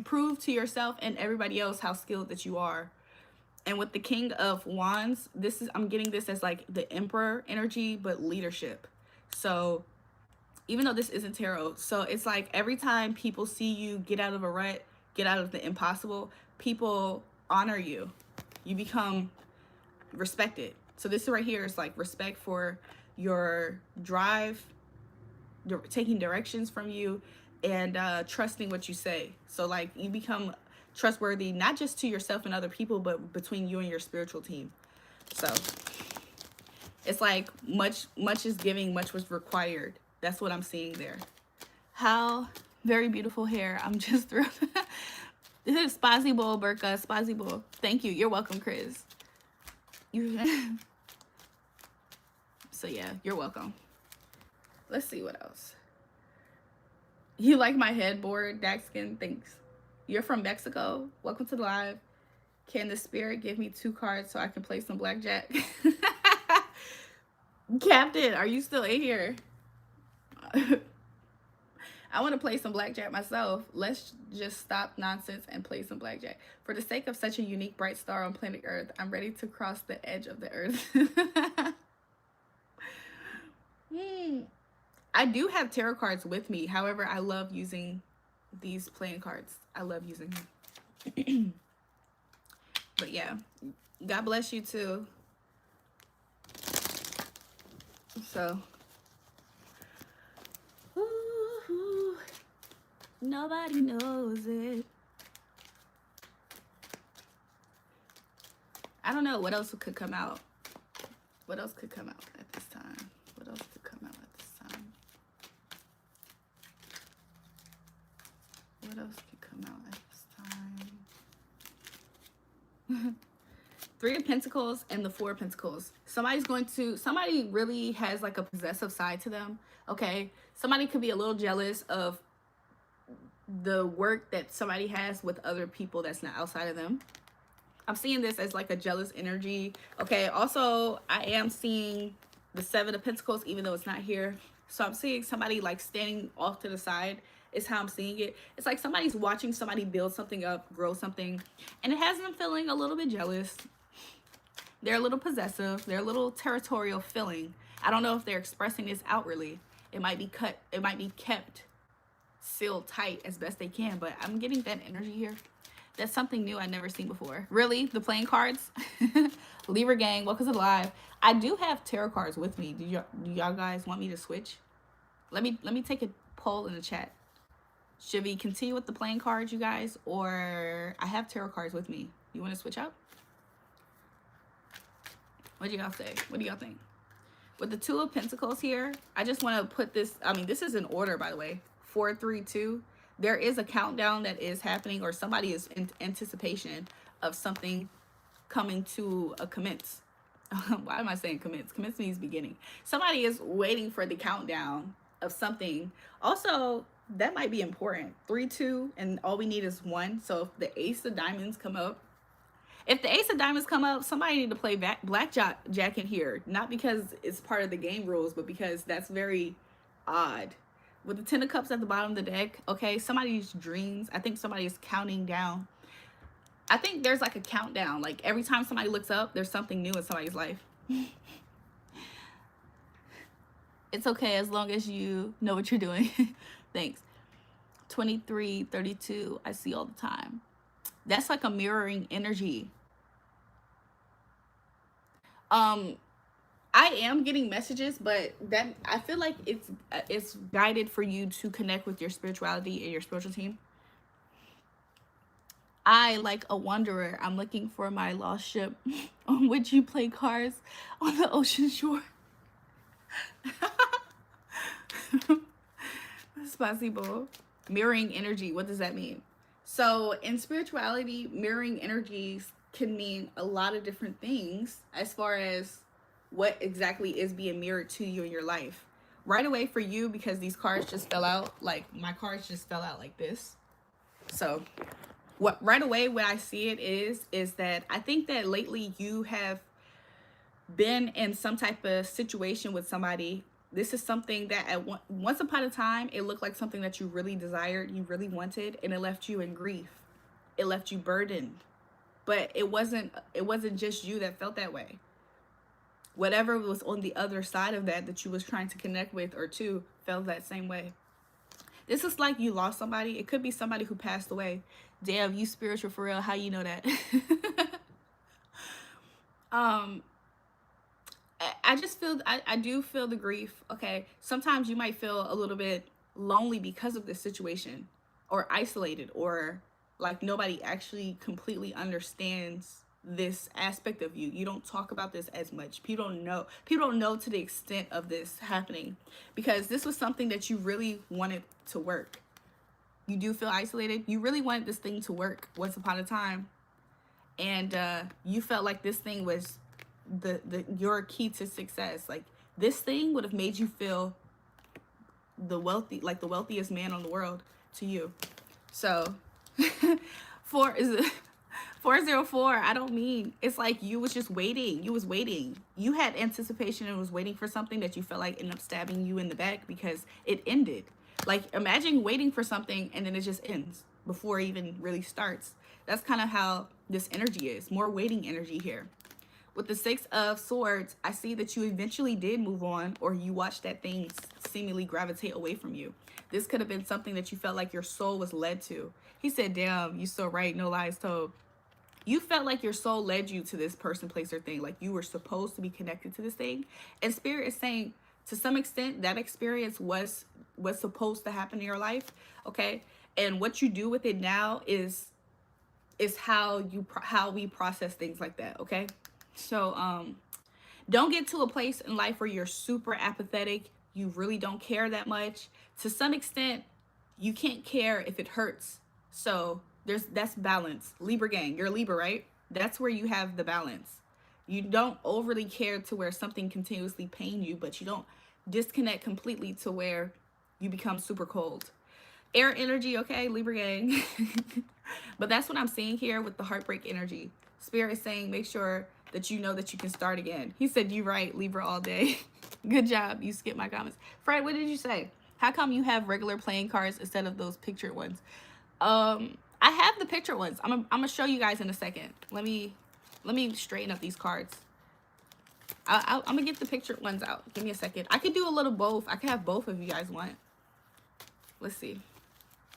prove to yourself and everybody else how skilled that you are. And with the King of Wands, I'm getting this as like the Emperor energy, but leadership. So even though this isn't tarot, so it's like every time people see you get out of a rut, get out of the impossible, people honor you. You become respected. So this right here is like respect for your drive, taking directions from you, and trusting what you say. So like you become trustworthy, not just to yourself and other people, but between you and your spiritual team. So it's like much is giving, much was required. That's what I'm seeing there. How very beautiful hair. I'm just thrilled. This is Spazzible, Burka, Spazzible. Thank you. You're welcome, Chris. So yeah, you're welcome. Let's see what else. You like my headboard, Daxkin? Thanks. You're from Mexico. Welcome to the live. Can the spirit give me 2 cards so I can play some blackjack? Captain, are you still in here? I want to play some blackjack myself. Let's just stop nonsense and play some blackjack. For the sake of such a unique bright star on planet Earth, I'm ready to cross the edge of the earth. I do have tarot cards with me. However, I love using these playing cards. I love using them. But yeah, God bless you too. So, ooh, nobody knows it. I don't know what else could come out. What else could come out at this time? What else could come out at this time? What else could come out at this time? 3 of Pentacles and the 4 of Pentacles. Somebody really has like a possessive side to them. Okay. Somebody could be a little jealous of the work that somebody has with other people that's not outside of them. I'm seeing this as like a jealous energy. Okay. Also, I am seeing the 7 of Pentacles, even though it's not here. So I'm seeing somebody like standing off to the side is how I'm seeing it. It's like somebody's watching somebody build something up, grow something, and it has them feeling a little bit jealous. They're a little possessive. They're a little territorial feeling. I don't know if they're expressing this outwardly. It might be kept sealed tight as best they can, but I'm getting that energy here. That's something new I've never seen before. Really? The playing cards? Libra gang, welcome to the live. I do have tarot cards with me. Do y'all guys want me to switch? Let me take a poll in the chat. Should we continue with the playing cards, you guys? Or I have tarot cards with me. You want to switch out? What do y'all say? What do y'all think? With the 2 of Pentacles here, I just want to put this. I mean, this is in order, by the way. 4, 3, 2. There is a countdown that is happening, or somebody is in anticipation of something coming to a commence. Why am I saying commence? Commence means beginning. Somebody is waiting for the countdown of something. Also, that might be important. 3, 2, and all we need is 1. So if the Ace of Diamonds come up, somebody need to play blackjack in here. Not because it's part of the game rules, but because that's very odd. With the 10 of Cups at the bottom of the deck, okay, somebody's dreams. I think somebody is counting down. I think there's like a countdown. Like every time somebody looks up, there's something new in somebody's life. It's okay as long as you know what you're doing. Thanks. 23, 32, I see all the time. That's like a mirroring energy. I am getting messages, but that I feel like it's guided for you to connect with your spirituality and your spiritual team. I, like a wanderer, I'm looking for my lost ship on which you play cards on the ocean shore. Spasibo. Mirroring energy. What does that mean? So in spirituality, mirroring energies can mean a lot of different things as far as what exactly is being mirrored to you in your life. Right away for you, because these cards just fell out, like my cards just fell out like this. So what right away what I see it is that I think that lately you have been in some type of situation with somebody. This is something that once upon a time it looked like something that you really desired, you really wanted, and it left you in grief. It left you burdened. But it wasn't just you that felt that way. Whatever was on the other side of that you was trying to connect with or to felt that same way. This is like you lost somebody. It could be somebody who passed away. Damn, you spiritual for real. How you know that? um I just feel I do feel the grief. Okay, sometimes you might feel a little bit lonely because of this situation, or isolated, or like nobody actually completely understands this aspect of you. You don't talk about this as much. People don't know to the extent of this happening, because this was something that you really wanted to work. You do feel isolated. You really wanted this thing to work once upon a time, and you felt like this thing was the your key to success. Like this thing would have made you feel the wealthiest man on the world to you. So 404, I don't mean, it's like you was just waiting. You was waiting. You had anticipation and was waiting for something that you felt like ended up stabbing you in the back because it ended. Like imagine waiting for something and then it just ends before it even really starts. That's kind of how this energy is. More waiting energy here. With the 6 of Swords, I see that you eventually did move on, or you watched that thing seemingly gravitate away from you. This could have been something that you felt like your soul was led to. He said, damn, you so right, no lies told. You felt like your soul led you to this person, place, or thing. Like you were supposed to be connected to this thing. And Spirit is saying, to some extent, that experience was supposed to happen in your life, okay? And what you do with it now is how we process things like that, okay? So don't get to a place in life where you're super apathetic. You really don't care that much. To some extent, you can't care if it hurts. So that's balance. Libra gang, you're a Libra, right? That's where you have the balance. You don't overly care to where something continuously pains you, but you don't disconnect completely to where you become super cold. Air energy, okay, Libra gang. But that's what I'm seeing here with the heartbreak energy. Spirit is saying, make sure that you know that you can start again. He said, you right, Libra all day. Good job. You skipped my comments. Fred, what did you say? How come you have regular playing cards instead of those pictured ones? I have the pictured ones. I'm gonna show you guys in a second. Let me straighten up these cards. I'm gonna get the pictured ones out. Give me a second. I could do a little both. I could have both if you guys want. Let's see.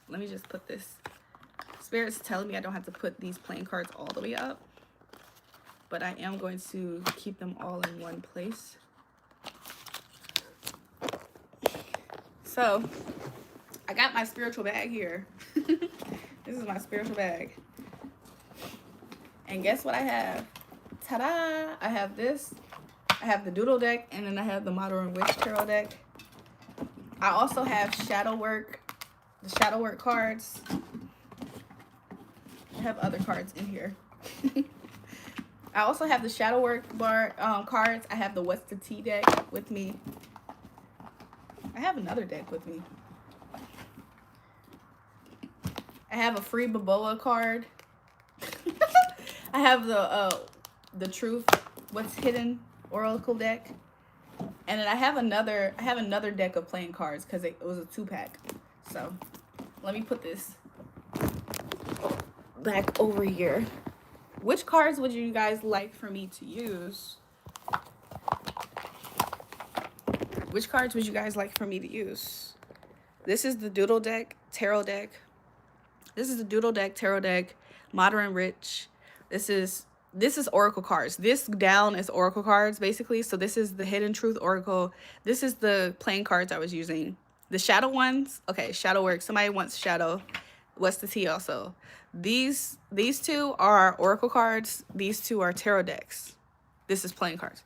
Let me just put this. Spirit's telling me I don't have to put these playing cards all the way up, but I am going to keep them all in one place. So I got my spiritual bag here. This is my spiritual bag. And guess what I have? Ta-da! I have this. I have the Doodle deck, and then I have the Modern Witch Tarot deck. I also have shadow work, the shadow work cards. I have other cards in here. I also have the shadow work cards. I have the What's the Tea deck with me. I have another deck with me. I have a free Baboa card. I have the Truth, What's Hidden Oracle deck. And then I have another deck of playing cards because it was a 2-pack. So let me put this back over here. Which cards would you guys like for me to use? Which cards would you guys like for me to use? This is the Doodle deck, Tarot deck. This is the Doodle deck, Tarot deck, Modern Rich. This is Oracle cards. This down is Oracle cards, basically. So this is the Hidden Truth Oracle. This is the playing cards I was using. The shadow ones, okay, shadow work. Somebody wants shadow. What's the Tea also? These two are Oracle cards. These two are Tarot decks. This is playing cards.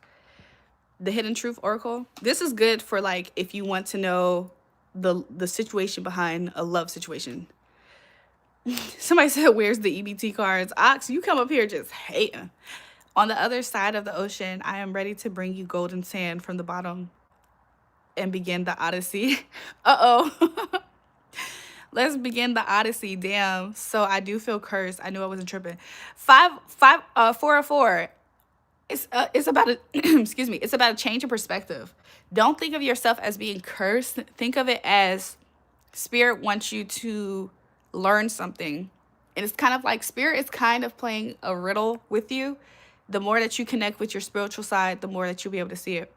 The Hidden Truth Oracle. This is good for like if you want to know the situation behind a love situation. Somebody said, where's the EBT cards? Ox, you come up here just hating. On the other side of the ocean, I am ready to bring you golden sand from the bottom and begin the odyssey. Uh-oh. Let's begin the odyssey. Damn. So I do feel cursed. I knew I wasn't tripping. 404. It's about a excuse me. It's about a change of perspective. Don't think of yourself as being cursed. Think of it as Spirit wants you to learn something. And it's kind of like Spirit is kind of playing a riddle with you. The more that you connect with your spiritual side, the more that you'll be able to see it.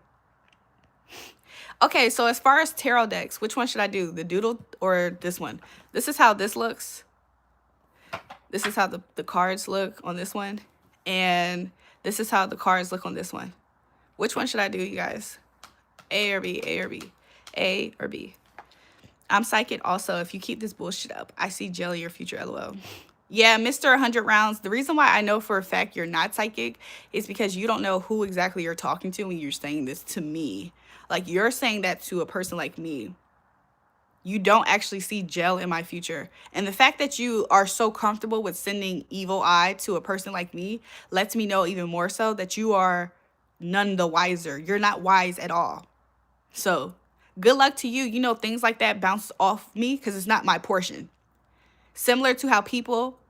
Okay, so as far as tarot decks, which one should I do? The doodle or this one? This is how this looks. This is how the cards look on this one. And this is how the cards look on this one. Which one should I do, you guys? A or B? A or B? A or B? I'm psychic also. If you keep this bullshit up, I see jelly your future, LOL. Yeah, Mr. 100 rounds. The reason why I know for a fact you're not psychic is because you don't know who exactly you're talking to when you're saying this to me. Like, you're saying that to a person like me. You don't actually see gel in my future. And the fact that you are so comfortable with sending evil eye to a person like me lets me know even more so that you are none the wiser. You're not wise at all. So good luck to you. You know, things like that bounce off me because it's not my portion. Similar to how people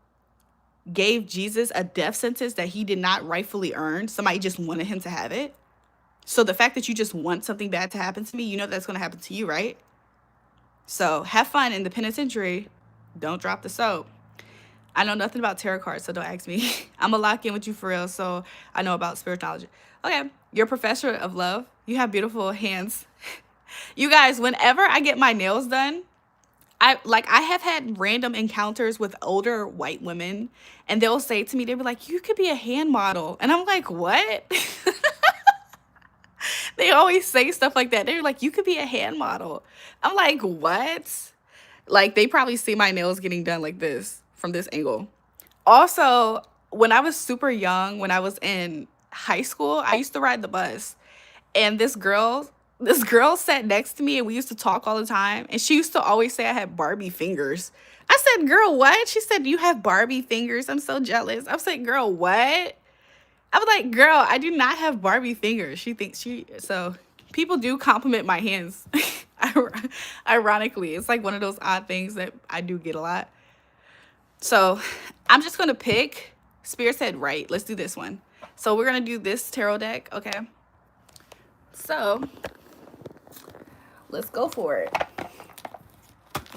gave Jesus a death sentence that he did not rightfully earn. Somebody just wanted him to have it. So the fact that you just want something bad to happen to me, you know that's going to happen to you, right? So have fun in the penitentiary. Don't drop the soap. I know nothing about tarot cards, so don't ask me. I'm going to lock in with you for real, so I know about spirituality. Okay, you're a professor of love. You have beautiful hands. You guys, whenever I get my nails done, I have had random encounters with older white women, and they'll say to me, they'll be like, you could be a hand model. And I'm like, what? They always say stuff like that. They're like, you could be a hand model. I'm like, what? Like, they probably see my nails getting done like this from this angle. Also, when I was super young, when I was in high school, I used to ride the bus. And this girl sat next to me and we used to talk all the time. And she used to always say I had Barbie fingers. I said, girl, what? She said, you have Barbie fingers. I'm so jealous. I said, girl, what? I was like, girl, I do not have Barbie fingers. She thinks so people do compliment my hands. Ironically, it's like one of those odd things that I do get a lot. So I'm just going to pick. Spirit said, right, let's do this one. So we're going to do this tarot deck. Okay. So let's go for it.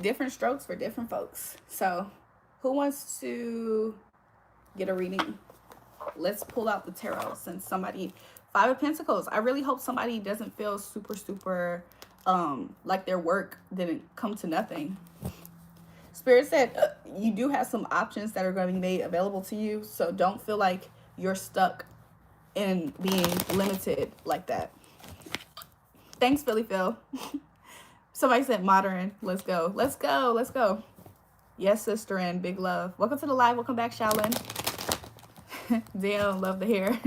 Different strokes for different folks. So who wants to get a reading? Let's pull out the tarot since somebody, 5 of Pentacles. I really hope somebody doesn't feel super like their work didn't come to nothing. Spirit said you do have some options that are going to be made available to you. So don't feel like you're stuck in being limited like that. Thanks, Philly Phil. Somebody said modern. Let's go. Let's go. Let's go. Yes, sister, and big love. Welcome to the live. Welcome back, Shaolin. Damn, love the hair.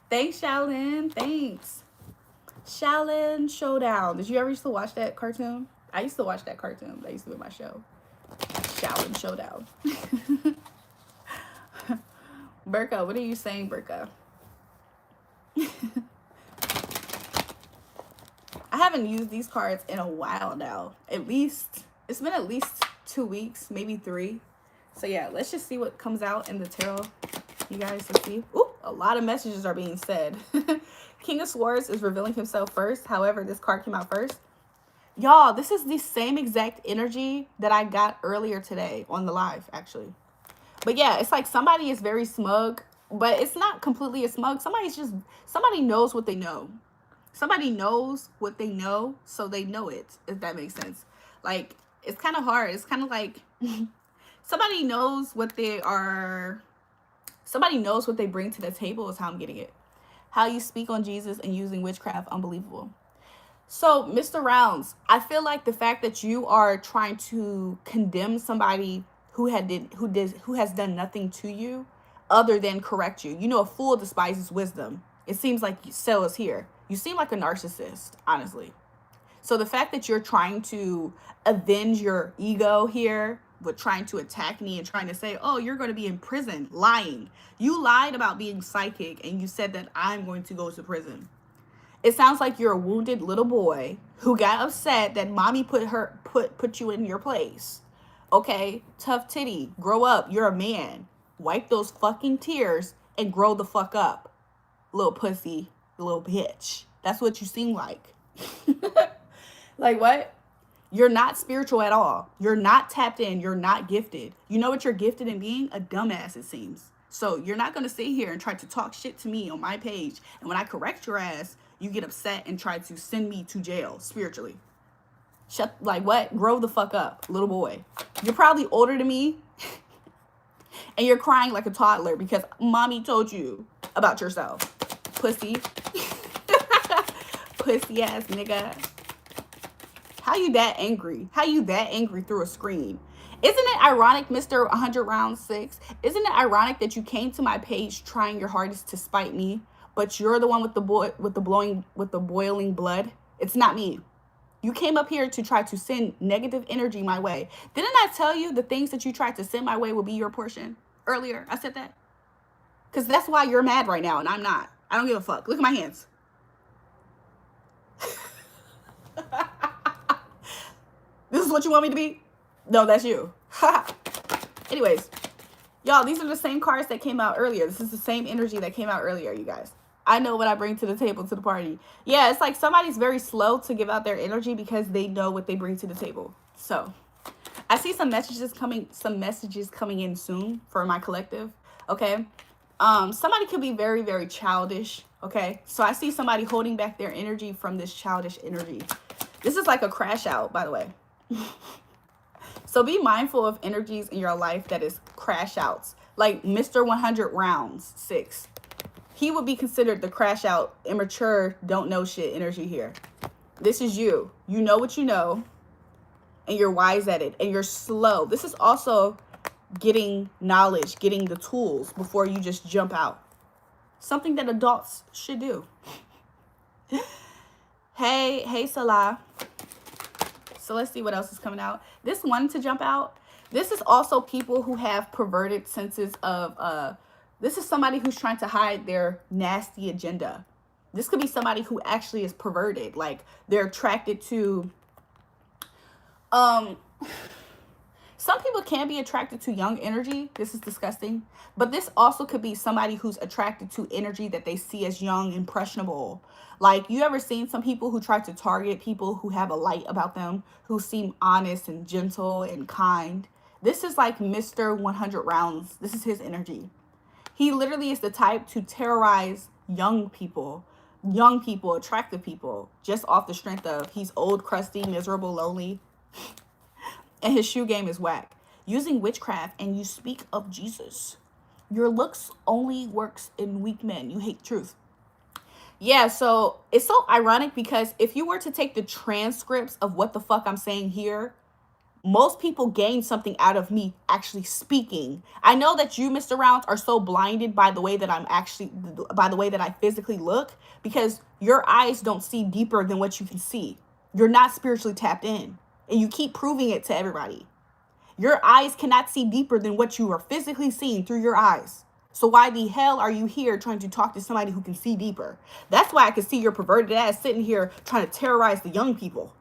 Thanks, Shaolin. Thanks. Shaolin Showdown. Did you ever used to watch that cartoon? I used to watch that cartoon. That used to be my show. Shaolin Showdown. Burka, what are you saying, Burka? I haven't used these cards in a while now. It's been at least 2 weeks, maybe 3. So yeah, let's just see what comes out in the tarot. You guys, let's see. Ooh, a lot of messages are being said. King of Swords is revealing himself first. However, this card came out first. Y'all, this is the same exact energy that I got earlier today on the live, actually. But yeah, it's like somebody is very smug, but it's not completely a smug. Somebody knows what they know. Somebody knows what they know, so they know it, if that makes sense. Like, it's kind of hard. It's kind of like somebody knows what they are. Somebody knows what they bring to the table is how I'm getting it. How you speak on Jesus and using witchcraft, unbelievable. So, Mr. Rounds, I feel like the fact that you are trying to condemn somebody who has done nothing to you other than correct you. You know, a fool despises wisdom. It seems like so is here. You seem like a narcissist, honestly. So the fact that you're trying to avenge your ego here with trying to attack me and trying to say, oh, you're going to be in prison. Lying. You lied about being psychic and you said that I'm going to go to prison. It sounds like you're a wounded little boy who got upset that mommy put you in your place. Okay, tough titty, grow up. You're a man. Wipe those fucking tears and grow the fuck up. Little pussy, little bitch. That's what you seem like. Like what? You're not spiritual at all. You're not tapped in. You're not gifted. You know what you're gifted in being? A dumbass, it seems. So you're not going to sit here and try to talk shit to me on my page. And when I correct your ass, you get upset and try to send me to jail spiritually. Like what? Grow the fuck up, little boy. You're probably older than me. And you're crying like a toddler because mommy told you about yourself. Pussy. Pussy ass nigga. How you that angry? How you that angry through a screen? Isn't it ironic, Mr. 100 round 6? Isn't it ironic that you came to my page trying your hardest to spite me, but you're the one with the boiling blood? It's not me. You came up here to try to send negative energy my way. Didn't I tell you the things that you tried to send my way will be your portion earlier? I said that. Because that's why you're mad right now and I'm not. I don't give a fuck. Look at my hands. This is what you want me to be? No, that's you. Anyways, y'all, these are the same cards that came out earlier. This is the same energy that came out earlier, you guys. I know what I bring to the table, to the party. Yeah, it's like somebody's very slow to give out their energy because they know what they bring to the table. So I see some messages coming in soon for my collective. Okay. Somebody could be very, very childish. Okay. So I see somebody holding back their energy from this childish energy. This is like a crash out, by the way. So be mindful of energies in your life that is crash outs. Like Mr. 100 rounds 6. He would be considered the crash out, immature, don't know shit energy here. This is you. You know what you know. And you're wise at it. And you're slow. This is also getting knowledge, getting the tools before you just jump out. Something that adults should do. Hey, Salah. So let's see what else is coming out. This one to jump out. This is also people who have perverted senses of, this is somebody who's trying to hide their nasty agenda. This could be somebody who actually is perverted. Like they're attracted to, some people can be attracted to young energy. This is disgusting. But this also could be somebody who's attracted to energy that they see as young, impressionable. Like, you ever seen some people who try to target people who have a light about them, who seem honest and gentle and kind? This is like Mr. 100 rounds. This is his energy. He literally is the type to terrorize young people, attractive people, just off the strength of he's old, crusty, miserable, lonely, and his shoe game is whack. Using witchcraft, and you speak of Jesus. Your looks only works in weak men. You hate truth. Yeah, so it's so ironic because if you were to take the transcripts of what the fuck I'm saying here, most people gain something out of me actually speaking. I know that you, Mr. Rounds, are so blinded by the way that by the way that I physically look, because your eyes don't see deeper than what you can see. You're not spiritually tapped in, and you keep proving it to everybody. Your eyes cannot see deeper than what you are physically seeing through your eyes. So why the hell are you here trying to talk to somebody who can see deeper? That's why I can see your perverted ass sitting here trying to terrorize the young people.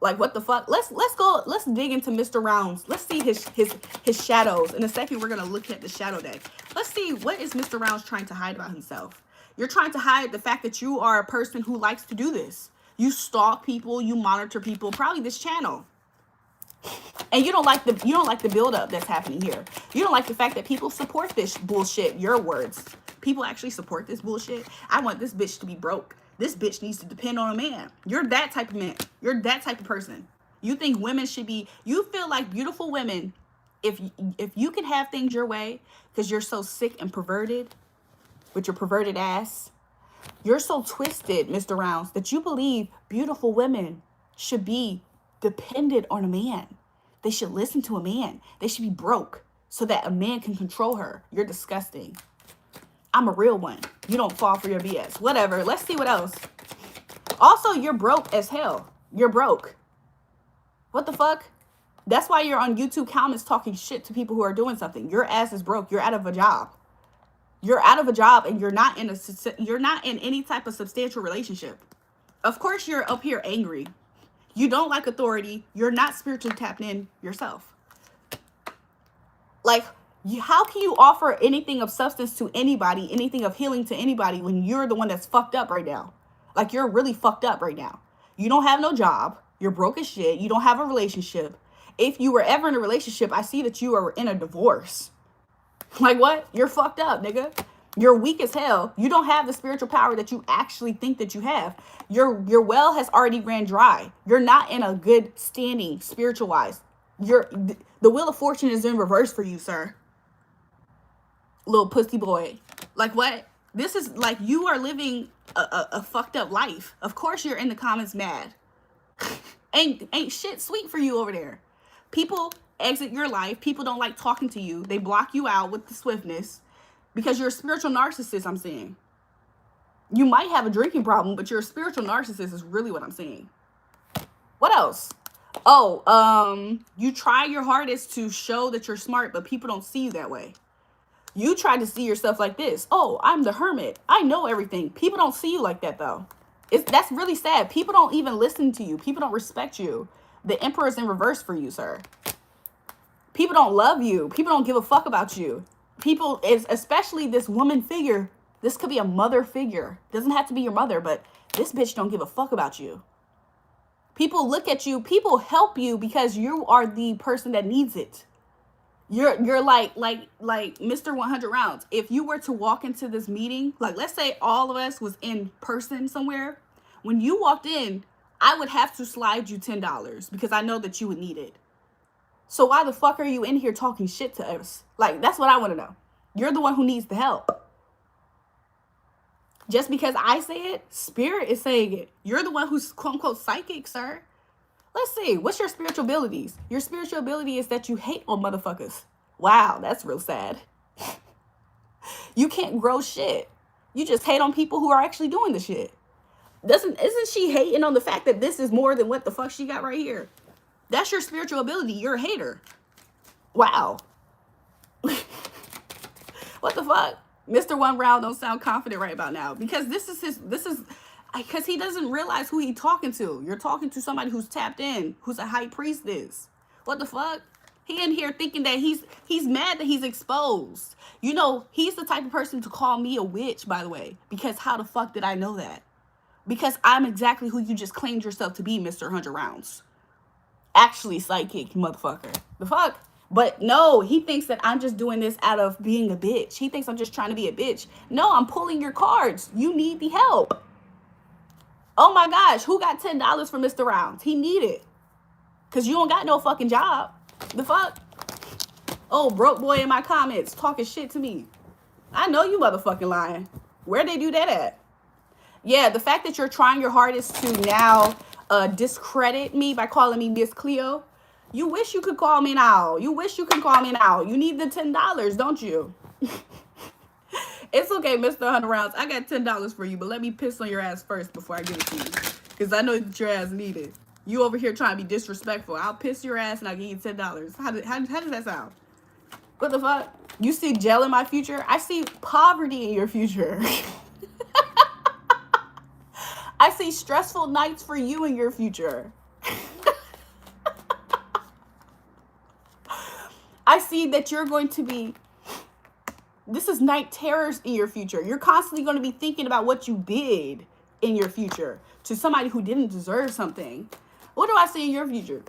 Like, what the fuck? Let's dig into Mr. Rounds. Let's see his shadows. In a second, we're gonna look at the shadow deck. Let's see, what is Mr. Rounds trying to hide about himself? You're trying to hide the fact that you are a person who likes to do this. You stalk people, you monitor people, probably this channel. And you don't like the buildup that's happening here. You don't like the fact that people support this bullshit. Your words. People actually support this bullshit. I want this bitch to be broke. This bitch needs to depend on a man. You're that type of man. You're that type of person. You think women should be, you feel like beautiful women, if you can have things your way because you're so sick and perverted with your perverted ass. You're so twisted, Mr. Rounds, that you believe beautiful women should be dependent on a man. They should listen to a man. They should be broke so that a man can control her. You're disgusting. I'm a real one. You don't fall for your BS. Whatever. Let's see what else. Also, you're broke as hell. You're broke. What the fuck? That's why you're on YouTube comments talking shit to people who are doing something. Your ass is broke. You're out of a job. You're out of a job and you're not in any type of substantial relationship. Of course you're up here angry. You don't like authority. You're not spiritually tapped in yourself. Like, how can you offer anything of substance to anybody, anything of healing to anybody when you're the one that's fucked up right now? Like, you're really fucked up right now. You don't have no job. You're broke as shit. You don't have a relationship. If you were ever in a relationship, I see that you are in a divorce. Like, what? You're fucked up, nigga. You're weak as hell. You don't have the spiritual power that you actually think that you have. Your well has already ran dry. You're not in a good standing spiritual wise. The wheel of fortune is in reverse for you, sir. Little pussy boy. Like, what? This is like, you are living a fucked up life. Of course you're in the comments mad. ain't shit sweet for you over there. People exit your life. People don't like talking to you. They block you out with the swiftness because you're a spiritual narcissist, I'm saying. You might have a drinking problem, but you're a spiritual narcissist is really what I'm saying. What else? Oh, you try your hardest to show that you're smart, but people don't see you that way. You try to see yourself like this. Oh, I'm the hermit. I know everything. People don't see you like that, though. That's really sad. People don't even listen to you. People don't respect you. The emperor is in reverse for you, sir. People don't love you. People don't give a fuck about you. People, especially this woman figure. This could be a mother figure. Doesn't have to be your mother, but this bitch don't give a fuck about you. People look at you. People help you because you are the person that needs it. You're like Mr. 100 rounds. If you were to walk into this meeting, like let's say all of us was in person somewhere, when you walked in, I would have to slide you $10 because I know that you would need it. So why the fuck are you in here talking shit to us? Like, that's what I want to know. You're the one who needs the help. Just because I say it, spirit is saying it. You're the one who's quote unquote psychic, sir. Let's see. What's your spiritual abilities? Your spiritual ability is that you hate on motherfuckers. Wow, that's real sad. You can't grow shit. You just hate on people who are actually doing the shit. Isn't she hating on the fact that this is more than what the fuck she got right here? That's your spiritual ability. You're a hater. Wow. What the fuck? Mr. One Round don't sound confident right about now because because he doesn't realize who he's talking to. You're talking to somebody who's tapped in, who's a high priestess. What the fuck? He in here thinking that he's mad that he's exposed. You know, he's the type of person to call me a witch, by the way, because how the fuck did I know that? Because I'm exactly who you just claimed yourself to be, Mr. 100 Rounds. Actually psychic, motherfucker. The fuck? But no, he thinks that I'm just doing this out of being a bitch. He thinks I'm just trying to be a bitch. No, I'm pulling your cards. You need the help. Oh my gosh, who got $10 for Mr. Rounds? He need it. Because you don't got no fucking job. The fuck? Oh, broke boy in my comments talking shit to me. I know you motherfucking lying. Where'd they do that at? Yeah, the fact that you're trying your hardest to now discredit me by calling me Miss Cleo. You wish you could call me now. You wish you could call me now. You need the $10, don't you? It's okay, Mr. 100 Rounds. I got $10 for you, but let me piss on your ass first before I give it to you. Because I know that your ass need it. You over here trying to be disrespectful. I'll piss your ass and I'll give you $10. How does that sound? What the fuck? You see jail in my future? I see poverty in your future. I see stressful nights for you in your future. I see that you're going to be... This is night terrors in your future. You're constantly going to be thinking about what you did in your future to somebody who didn't deserve something. What do I see in your future?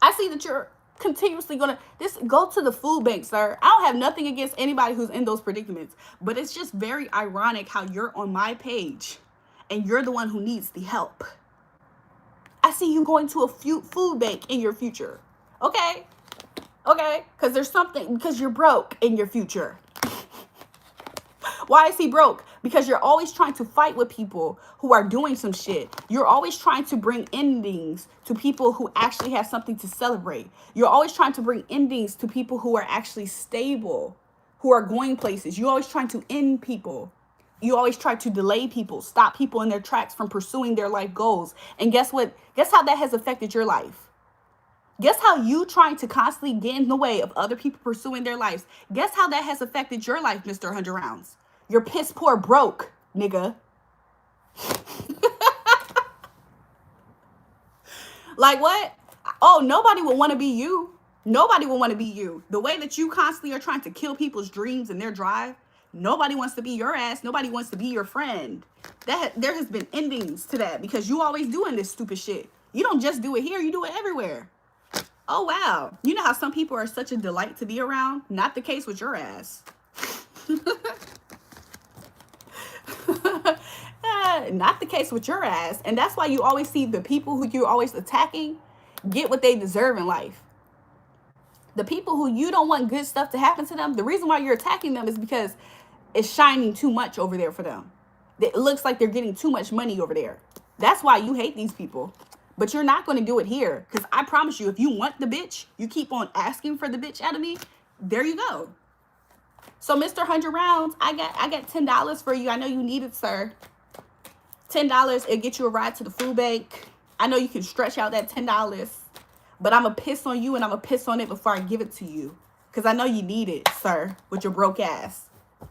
I see that you're continuously going to go to the food bank, sir. I don't have nothing against anybody who's in those predicaments, but it's just very ironic how you're on my page and you're the one who needs the help. I see you going to a food bank in your future. Okay? Okay? Because there's something, because you're broke in your future. Why is he broke? Because you're always trying to fight with people who are doing some shit. You're always trying to bring endings to people who actually have something to celebrate. You're always trying to bring endings to people who are actually stable, who are going places. You're always trying to end people. You always try to delay people, stop people in their tracks from pursuing their life goals. And guess what? Guess how that has affected your life? Guess how you trying to constantly get in the way of other people pursuing their lives? Guess how that has affected your life, Mr. 100 Rounds? You're piss poor broke, nigga. Like what? Oh, nobody would want to be you. Nobody will want to be you. The way that you constantly are trying to kill people's dreams and their drive, nobody wants to be your ass. Nobody wants to be your friend. There has been endings to that because you always doing this stupid shit. You don't just do it here, you do it everywhere. Oh, wow. You know how some people are such a delight to be around? Not the case with your ass. Not the case with your ass. And that's why you always see the people who you're always attacking get what they deserve in life. The people who you don't want good stuff to happen to them, the reason why you're attacking them is because it's shining too much over there for them. It looks like they're getting too much money over there. That's why you hate these people. But you're not going to do it here. Because I promise you, if you want the bitch, you keep on asking for the bitch out of me, there you go. So, Mr. 100 Rounds, I got $10 for you. I know you need it, sir. $10, it'll get you a ride to the food bank. I know you can stretch out that $10. But I'm going to piss on you and I'm going to piss on it before I give it to you. Because I know you need it, sir, with your broke ass.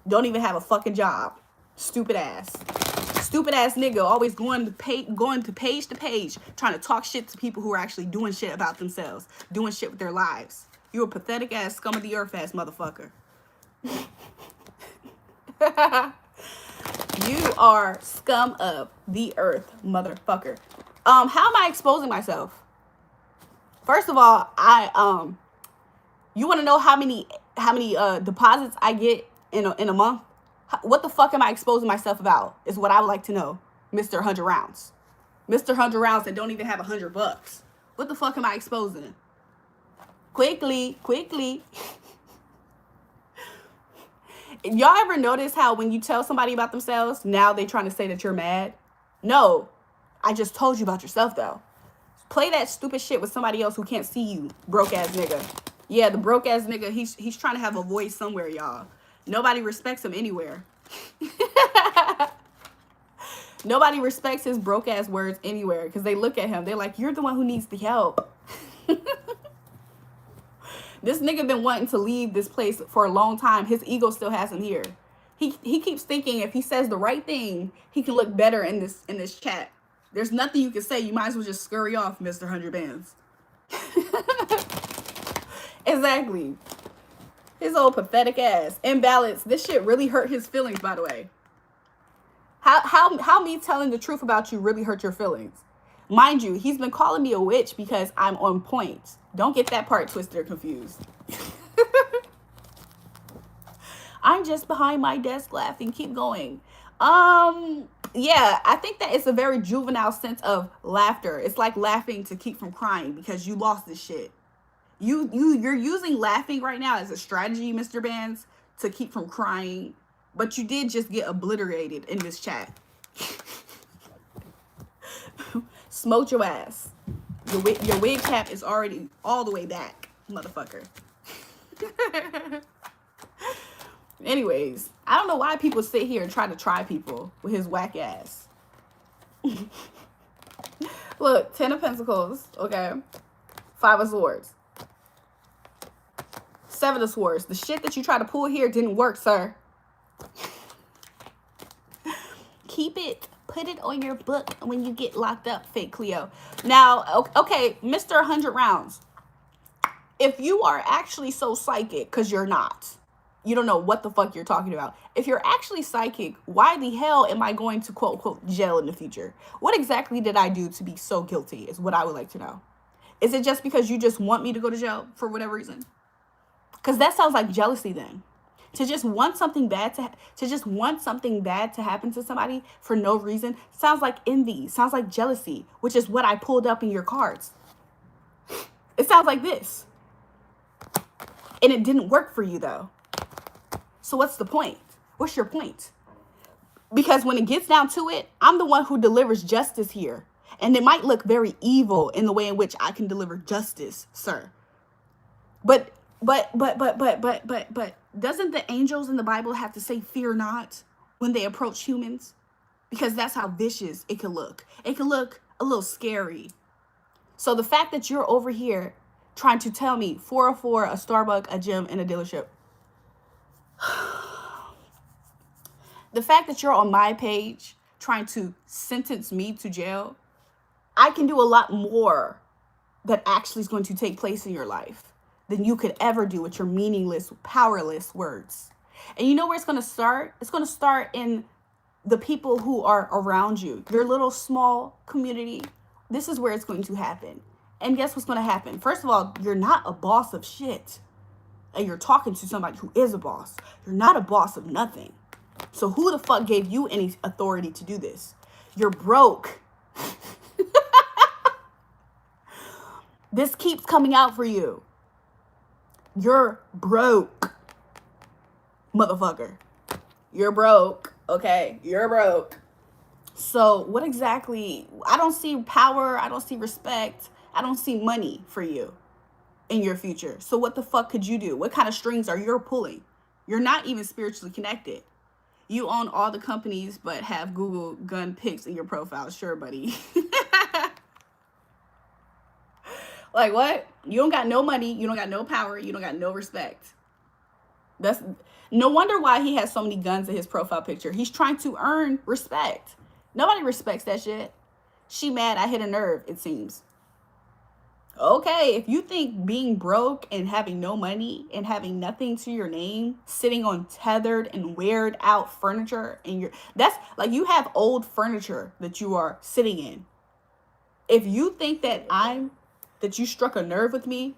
Don't even have a fucking job. Stupid ass. Stupid ass nigga always going to page to page trying to talk shit to people who are actually doing shit about themselves. Doing shit with their lives. You a pathetic ass scum of the earth ass motherfucker. You are scum of the earth motherfucker. How am I exposing myself? First of all, you want to know how many deposits I get in a month? What the fuck am I exposing myself about is what I would like to know, Mr. 100 Rounds. Mr. 100 Rounds that don't even have $100. What the fuck am I exposing? Quickly. Y'all ever notice how when you tell somebody about themselves, now they trying to say that you're mad? No, I just told you about yourself though. Play that stupid shit with somebody else who can't see you, broke ass nigga. Yeah, the broke ass nigga, he's trying to have a voice somewhere, y'all. Nobody respects him anywhere. Nobody respects his broke ass words anywhere because they look at him. They're like, you're the one who needs the help. This nigga been wanting to leave this place for a long time. His ego still has him here. He keeps thinking if he says the right thing, he can look better in this chat. There's nothing you can say. You might as well just scurry off, Mr. 100 Bands. Exactly. His old pathetic ass. Imbalance. This shit really hurt his feelings, by the way. How me telling the truth about you really hurt your feelings? Mind you, he's been calling me a witch because I'm on point. Don't get that part twisted or confused. I'm just behind my desk laughing. Keep going. Yeah, I think that it's a very juvenile sense of laughter. It's like laughing to keep from crying because you lost this shit. You're using laughing right now as a strategy, Mr. Bands, to keep from crying. But you did just get obliterated in this chat. Smoked your ass. Your wig cap is already all the way back, motherfucker. Anyways, I don't know why people sit here and try to try people with his whack ass. Look, 10 of Pentacles, okay? 5 of Swords. 7 of Swords. The shit that you tried to pull here didn't work, sir. Keep it. Put it on your book when you get locked up, fake Cleo. Now, okay, Mr. 100 Rounds. If you are actually so psychic, because you're not. You don't know what the fuck you're talking about. If you're actually psychic, why the hell am I going to quote unquote jail in the future? What exactly did I do to be so guilty is what I would like to know. Is it just because you just want me to go to jail for whatever reason? Because that sounds like jealousy then. To just want something bad to happen to somebody for no reason sounds like envy, sounds like jealousy, which is what I pulled up in your cards. It sounds like this. And it didn't work for you though. So what's the point? What's your point? Because when it gets down to it, I'm the one who delivers justice here. And it might look very evil in the way in which I can deliver justice, sir. But doesn't the angels in the Bible have to say fear not when they approach humans? Because that's how vicious it can look. It can look a little scary. So the fact that you're over here trying to tell me 404, a Starbucks, a gym, and a dealership. The fact that you're on my page trying to sentence me to jail, I can do a lot more that actually is going to take place in your life than you could ever do with your meaningless, powerless words. And you know where it's going to start? It's going to start in the people who are around you, your little small community. This is where it's going to happen. And guess what's going to happen? First of all, you're not a boss of shit. And you're talking to somebody who is a boss. You're not a boss of nothing. So who the fuck gave you any authority to do this? You're broke. This keeps coming out for you. You're broke, motherfucker. You're broke, okay? You're broke. So what exactly? I don't see power. I don't see respect. I don't see money for you in your future. So what the fuck could you do? What kind of strings are you pulling? You're not even spiritually connected. You own all the companies but have Google gun pics in your profile. Sure, buddy. Like what? You don't got no money. You don't got no power. You don't got no respect. That's no wonder why he has so many guns in his profile picture. He's trying to earn respect. Nobody respects that shit. She mad I hit a nerve, it seems. Okay, if you think being broke and having no money and having nothing to your name, sitting on tethered and weared out furniture, and that's like you have old furniture that you are sitting in. If you think that you struck a nerve with me,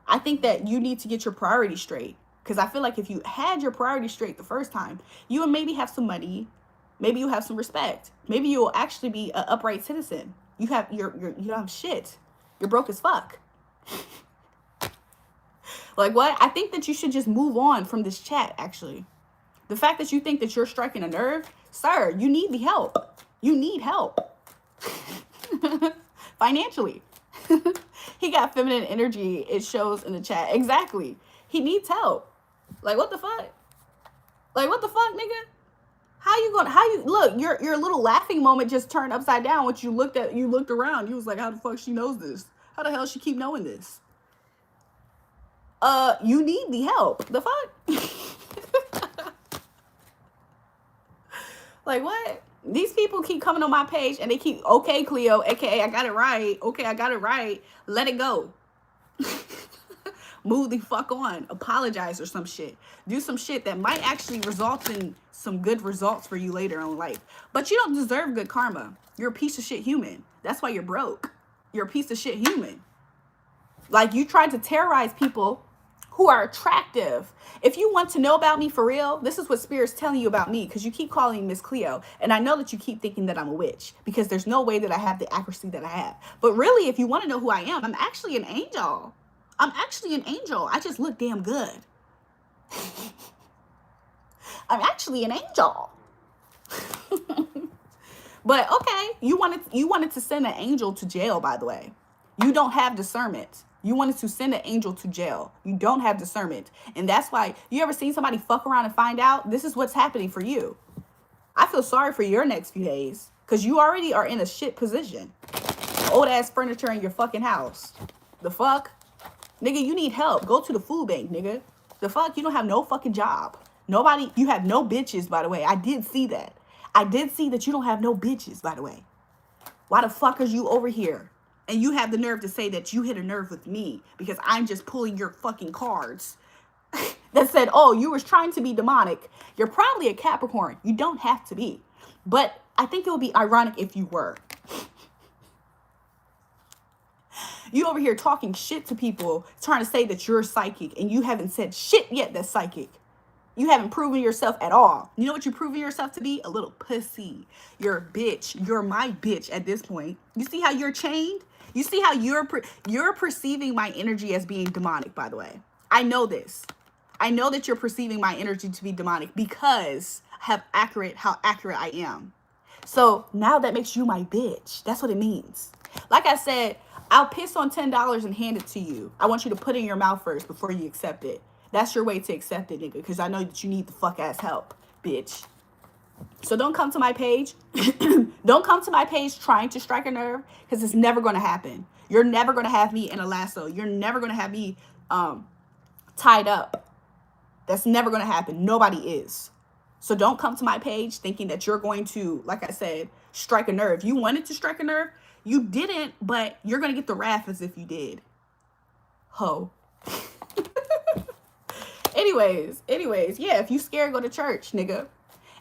I think that you need to get your priorities straight. Because I feel like if you had your priorities straight the first time, you would maybe have some money, maybe you have some respect, maybe you'll actually be an upright citizen. You don't have shit. You're broke as fuck. Like what? I think that you should just move on from this chat, actually. The fact that you think that you're striking a nerve, sir, you need the help. You need help. Financially. He got feminine energy, it shows in the chat. Exactly. He needs help. Like what the fuck? Like what the fuck, nigga? How you look, your little laughing moment just turned upside down when you looked around. You was like, how the fuck she knows this? How the hell she keep knowing this? You need the help. The fuck? Like what? These people keep coming on my page and they keep, okay, Cleo, aka I got it right. Okay, I got it right. Let it go. Move the fuck on. Apologize or some shit. Do some shit that might actually result in some good results for you later in life. But you don't deserve good karma. You're a piece of shit human. That's why you're broke. You're a piece of shit human. Like you tried to terrorize people who are attractive. If you want to know about me for real, this is what Spirit's telling you about me, because you keep calling me Miss Cleo. And I know that you keep thinking that I'm a witch, because there's no way that I have the accuracy that I have. But really, if you want to know who I am, I'm actually an angel. I'm actually an angel. I just look damn good. I'm actually an angel. But okay, you wanted to send an angel to jail, by the way. You don't have discernment. You wanted to send an angel to jail. You don't have discernment. And that's why, you ever seen somebody fuck around and find out? This is what's happening for you. I feel sorry for your next few days, because you already are in a shit position. Old ass furniture in your fucking house. The fuck? Nigga, you need help. Go to the food bank, nigga. The fuck? You don't have no fucking job. Nobody, you have no bitches, by the way. I did see that. I did see that you don't have no bitches, by the way. Why the fuck are you over here? And you have the nerve to say that you hit a nerve with me because I'm just pulling your fucking cards that said, oh, you was trying to be demonic. You're probably a Capricorn. You don't have to be. But I think it would be ironic if you were. You over here talking shit to people, trying to say that you're psychic, and you haven't said shit yet that's psychic. You haven't proven yourself at all. You know what you're proving yourself to be? A little pussy. You're a bitch. You're my bitch at this point. You see how you're chained? You see how you're perceiving my energy as being demonic, by the way. I know this. I know that you're perceiving my energy to be demonic because how accurate I am. So now that makes you my bitch. That's what it means. Like I said, I'll piss on $10 and hand it to you. I want you to put it in your mouth first before you accept it. That's your way to accept it, nigga, because I know that you need the fuck ass help, bitch. So don't come to my page. Don't come to my page trying to strike a nerve, because it's never going to happen. You're never going to have me in a lasso. You're never going to have me tied up. That's never going to happen. Nobody is. So don't come to my page thinking that you're going to, like I said, strike a nerve. You wanted to strike a nerve. You didn't, but you're going to get the wrath as if you did. Ho. Anyways, yeah, if you scared, go to church, nigga.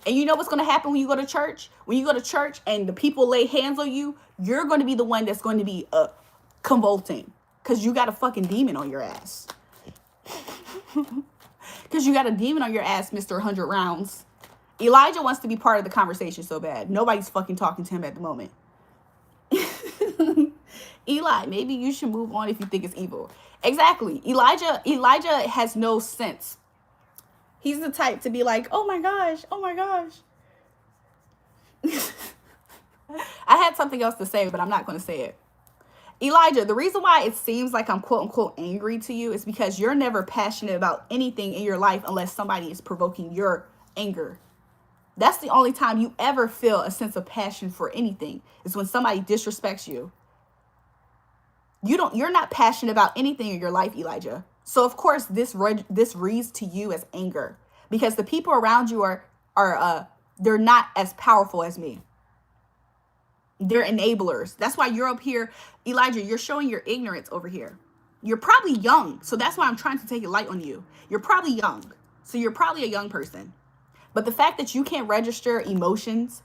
And you know what's going to happen when you go to church? When you go to church and the people lay hands on you, you're going to be the one that's going to be convulsing. Because you got a fucking demon on your ass. Because you got a demon on your ass, Mr. 100 rounds. Elijah wants to be part of the conversation so bad. Nobody's fucking talking to him at the moment. Eli, maybe you should move on if you think it's evil. Exactly. Elijah has no sense. He's the type to be like, oh my gosh. I had something else to say, but I'm not going to say it. Elijah, the reason why it seems like I'm quote unquote angry to you is because you're never passionate about anything in your life unless somebody is provoking your anger. That's the only time you ever feel a sense of passion for anything, is when somebody disrespects you. You're not passionate about anything in your life, Elijah. So of course this reads to you as anger, because the people around you are they're not as powerful as me. They're enablers. That's why you're up here, Elijah. You're showing your ignorance over here. You're probably young, so that's why I'm trying to take it light on you. You're probably young, so you're probably a young person. But the fact that you can't register emotions,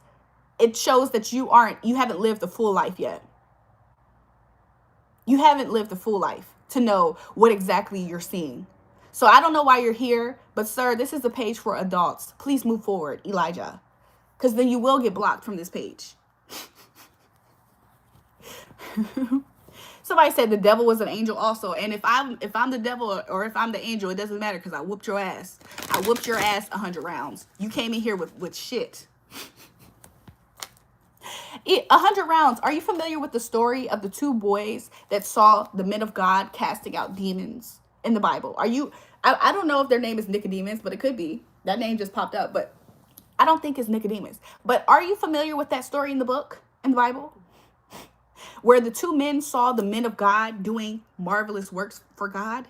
it shows that you haven't lived a full life yet. You haven't lived a full life to know what exactly you're seeing. So I don't know why you're here, but sir, this is a page for adults. Please move forward, Elijah, because then you will get blocked from this page. Somebody said the devil was an angel also. And if I'm the devil or if I'm the angel, it doesn't matter, because I whooped your ass. I whooped your ass 100 rounds. You came in here with shit. 100 rounds. Are you familiar with the story of the two boys that saw the men of God casting out demons in the Bible? I don't know if their name is Nicodemus, but it could be. That name just popped up, but I don't think it's Nicodemus. But are you familiar with that story in the book, in the Bible? Where the two men saw the men of God doing marvelous works for God.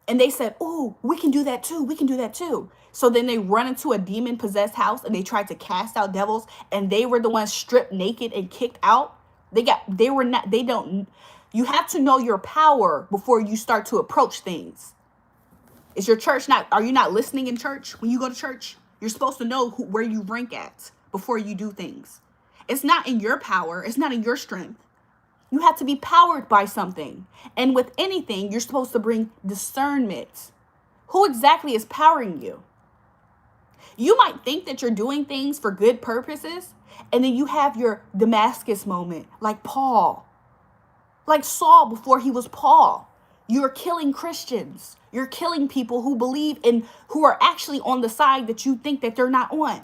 And they said, oh, we can do that too. We can do that too. So then they run into a demon-possessed house and they tried to cast out devils, and they were the ones stripped naked and kicked out. You have to know your power before you start to approach things. Are you not listening in church when you go to church? You're supposed to know where you rank at before you do things. It's not in your power. It's not in your strength. You have to be powered by something. And with anything, you're supposed to bring discernment. Who exactly is powering you? You might think that you're doing things for good purposes, and then you have your Damascus moment, like Paul, like Saul before he was Paul. You're killing Christians. You're killing people who believe in, who are actually on the side that you think that they're not on.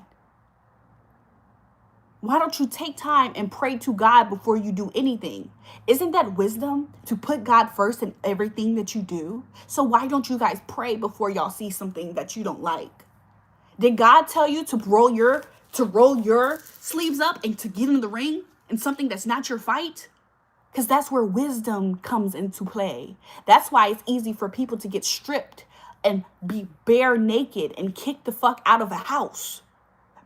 Why don't you take time and pray to God before you do anything? Isn't that wisdom, to put God first in everything that you do? So why don't you guys pray before y'all see something that you don't like? Did God tell you to roll your sleeves up and to get in the ring in something that's not your fight? Because that's where wisdom comes into play. That's why it's easy for people to get stripped and be bare naked and kicked the fuck out of a house.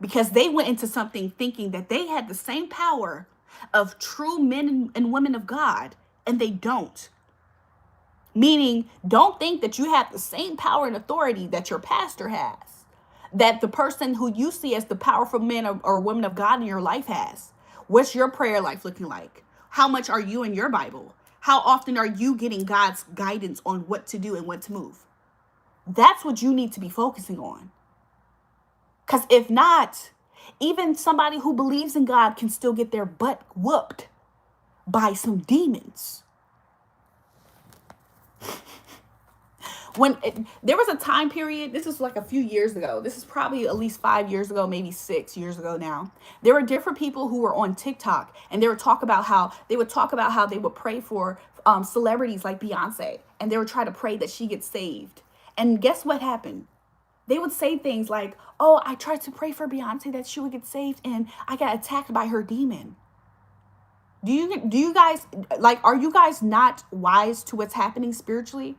Because they went into something thinking that they had the same power of true men and women of God, and they don't. Meaning, don't think that you have the same power and authority that your pastor has, that the person who you see as the powerful man or woman of God in your life has. What's your prayer life looking like? How much are you in your Bible? How often are you getting God's guidance on what to do and what to move? That's what you need to be focusing on. Because if not, even somebody who believes in God can still get their butt whooped by some demons. There was a time period, this was like a few years ago. This is probably at least 5 years ago, maybe 6 years ago now. There were different people who were on TikTok, and they would talk about how they would pray for celebrities like Beyonce, and they would try to pray that she gets saved. And guess what happened? They would say things like, oh, I tried to pray for Beyonce that she would get saved, and I got attacked by her demon. Do you guys, like, are you guys not wise to what's happening spiritually?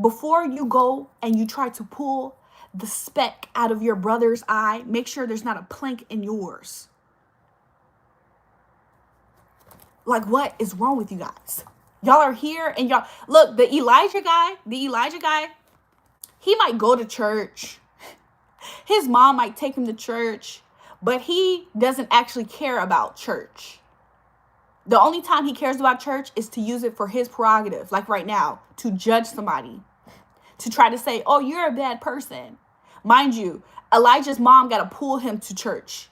Before you go and you try to pull the speck out of your brother's eye, make sure there's not a plank in yours. Like, what is wrong with you guys? Y'all are here and y'all, look, the Elijah guy, he might go to church. His mom might take him to church, but he doesn't actually care about church. The only time he cares about church is to use it for his prerogative, like right now, to judge somebody, to try to say, oh, you're a bad person. Mind you, Elijah's mom got to pull him to church.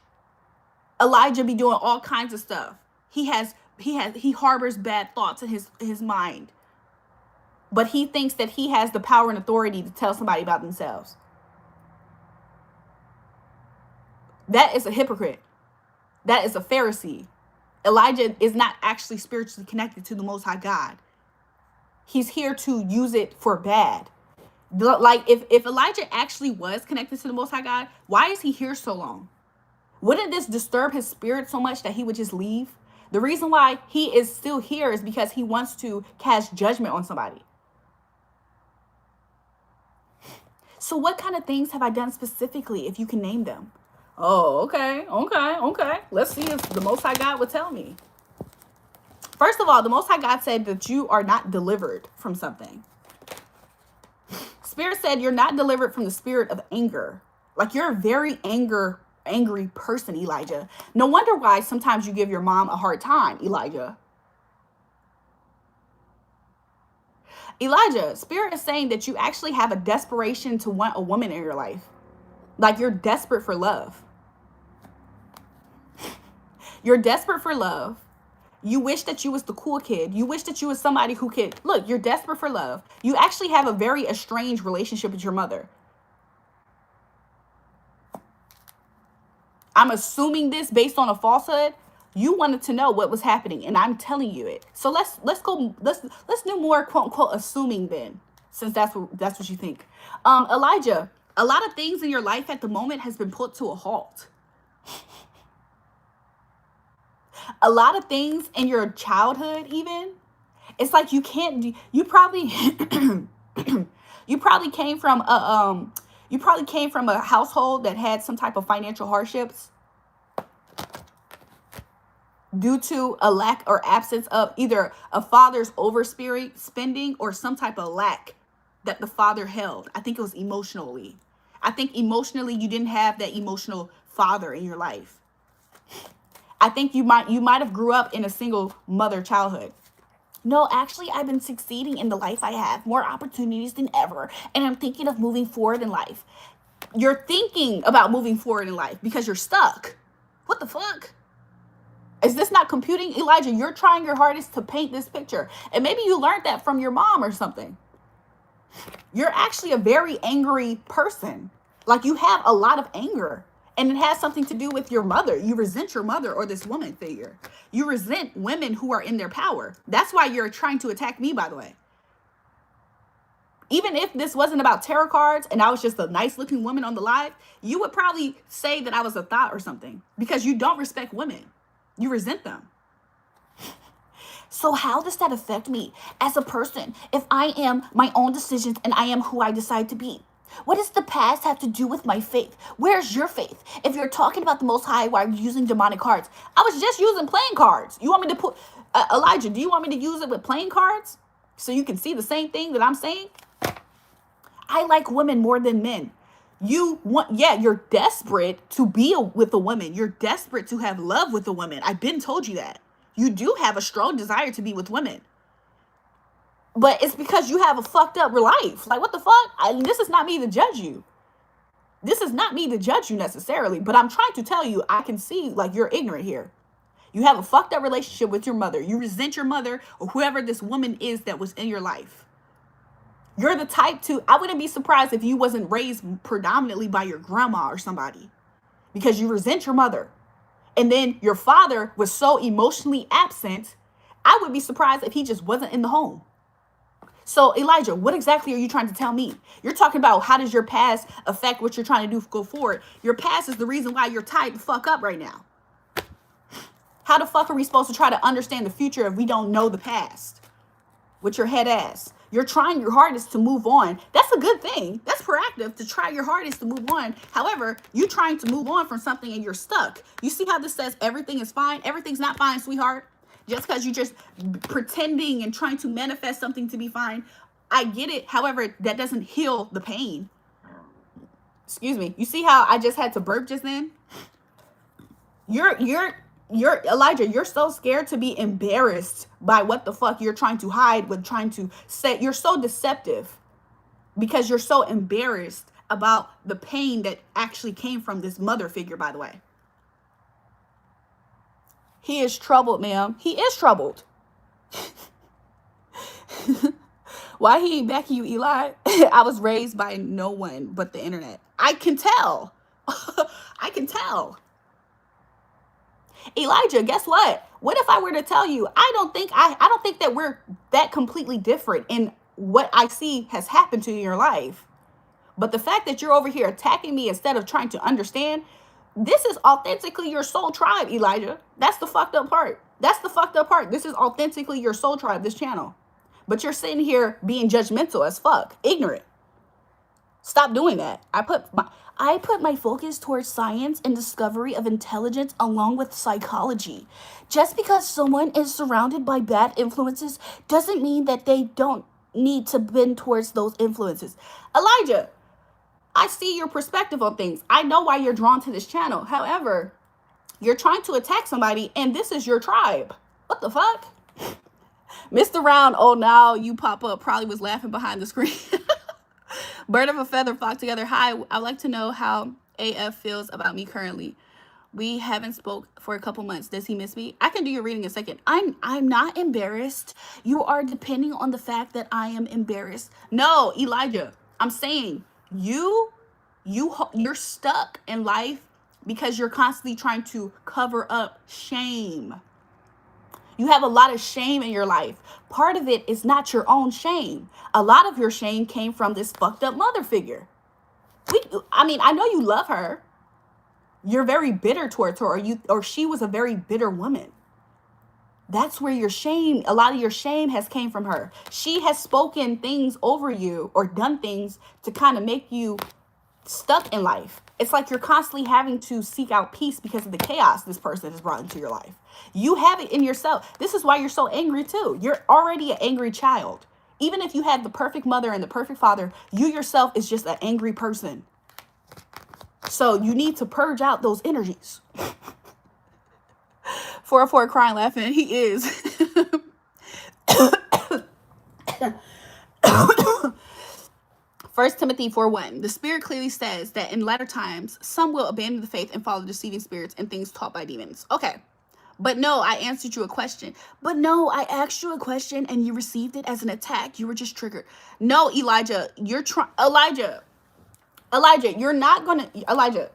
Elijah be doing all kinds of stuff. He harbors bad thoughts in his mind. But he thinks that he has the power and authority to tell somebody about themselves. That is a hypocrite. That is a Pharisee. Elijah is not actually spiritually connected to the Most High God. He's here to use it for bad. Like, if Elijah actually was connected to the Most High God, why is he here so long? Wouldn't this disturb his spirit so much that he would just leave? The reason why he is still here is because he wants to cast judgment on somebody. So what kind of things have I done specifically, if you can name them? Oh, okay. Let's see if the Most High God would tell me. First of all, the Most High God said that you are not delivered from something. Spirit said you're not delivered from the spirit of anger. Like, you're a very angry person, Elijah. No wonder why sometimes you give your mom a hard time, Elijah. Elijah, Spirit is saying that you actually have a desperation to want a woman in your life. Like, you're desperate for love. You're desperate for love. You wish that you was the cool kid. You wish that you was somebody who could, look, you're desperate for love. You actually have a very estranged relationship with your mother. I'm assuming this based on a falsehood. You wanted to know what was happening, and I'm telling you it. So let's do more quote unquote assuming then, since that's what you think. Elijah, a lot of things in your life at the moment has been put to a halt. A lot of things in your childhood, even, it's like you can't do. You probably you probably came from a household that had some type of financial hardships due to a lack or absence of either a father's overspending or some type of lack that the father held. I think it was emotionally. I think emotionally you didn't have that emotional father in your life. I think you might have grew up in a single mother childhood. No, actually, I've been succeeding in the life I have, more opportunities than ever, and I'm thinking of moving forward in life. You're thinking about moving forward in life because you're stuck. What the fuck? Is this not computing? Elijah, you're trying your hardest to paint this picture, and maybe you learned that from your mom or something. You're actually a very angry person. Like, you have a lot of anger. And it has something to do with your mother. You resent your mother or this woman figure. You resent women who are in their power. That's why you're trying to attack me, by the way. Even if this wasn't about tarot cards and I was just a nice looking woman on the live, you would probably say that I was a thought or something, because you don't respect women. You resent them. So how does that affect me as a person if I am my own decisions and I am who I decide to be? What does the past have to do with my faith? Where's your faith? If you're talking about the Most High, why are you using demonic cards? I was just using playing cards. You want me to put, Elijah, do you want me to use it with playing cards so you can see the same thing that I'm saying? I like women more than men. You're desperate to be with a woman. You're desperate to have love with a woman. I've been told you that. You do have a strong desire to be with women. But it's because you have a fucked up life. Like, what the fuck? This is not me to judge you. This is not me to judge you necessarily. But I'm trying to tell you, I can see, like, you're ignorant here. You have a fucked up relationship with your mother. You resent your mother or whoever this woman is that was in your life. You're the type to, I wouldn't be surprised if you wasn't raised predominantly by your grandma or somebody, because you resent your mother. And then your father was so emotionally absent, I would be surprised if he just wasn't in the home. So, Elijah, what exactly are you trying to tell me? You're talking about how does your past affect what you're trying to do go forward. Your past is the reason why you're tied the fuck up right now. How the fuck are we supposed to try to understand the future if we don't know the past? With your head ass. You're trying your hardest to move on. That's a good thing. That's proactive to try your hardest to move on. However, you're trying to move on from something and you're stuck. You see how this says everything is fine? Everything's not fine, sweetheart. Just because you're just pretending and trying to manifest something to be fine. I get it. However, that doesn't heal the pain. Excuse me. You see how I just had to burp just then? You're Elijah, you're so scared to be embarrassed by what the fuck you're trying to hide with trying to say. You're so deceptive because you're so embarrassed about the pain that actually came from this mother figure, by the way. He is troubled, ma'am. He is troubled. Why he ain't backing you, Eli? I was raised by no one but the internet. I can tell. I can tell. Elijah, guess what? What if I were to tell you, I don't think that we're that completely different in what I see has happened to you in your life. But the fact that you're over here attacking me instead of trying to understand, this is authentically your soul tribe, Elijah. That's the fucked up part. That's the fucked up part. This is authentically your soul tribe, this channel. But you're sitting here being judgmental as fuck, ignorant. Stop doing that. I put my focus towards science and discovery of intelligence along with psychology. Just because someone is surrounded by bad influences doesn't mean that they don't need to bend towards those influences. Elijah, I see your perspective on things. I know why you're drawn to this channel. However, you're trying to attack somebody and this is your tribe. What the fuck? Mr. Round, oh, now you pop up, probably was laughing behind the screen. Bird of a feather flock together. Hi, I'd like to know how AF feels about me currently. We haven't spoke for a couple months. Does he miss me? I can do your reading in a second. I'm not embarrassed. You are depending on the fact that I am embarrassed. No, Elijah, I'm saying you're stuck in life because you're constantly trying to cover up shame. You have a lot of shame in your life. Part of it is not your own shame. A lot of your shame came from this fucked up mother figure. I know you love her. You're very bitter towards her, or she was a very bitter woman. That's where your shame, a lot of your shame has came from her. She has spoken things over you or done things to kind of make you stuck in life. It's like you're constantly having to seek out peace because of the chaos this person has brought into your life. You have it in yourself. This is why you're so angry too. You're already an angry child. Even if you had the perfect mother and the perfect father, you yourself is just an angry person. So you need to purge out those energies. 404 crying laughing. He is. 1 Timothy 4:1. The Spirit clearly says that in latter times, some will abandon the faith and follow deceiving spirits and things taught by demons. Okay. But no, I answered you a question. But no, I asked you a question and you received it as an attack. You were just triggered. No, Elijah, Elijah, you're not going to, Elijah,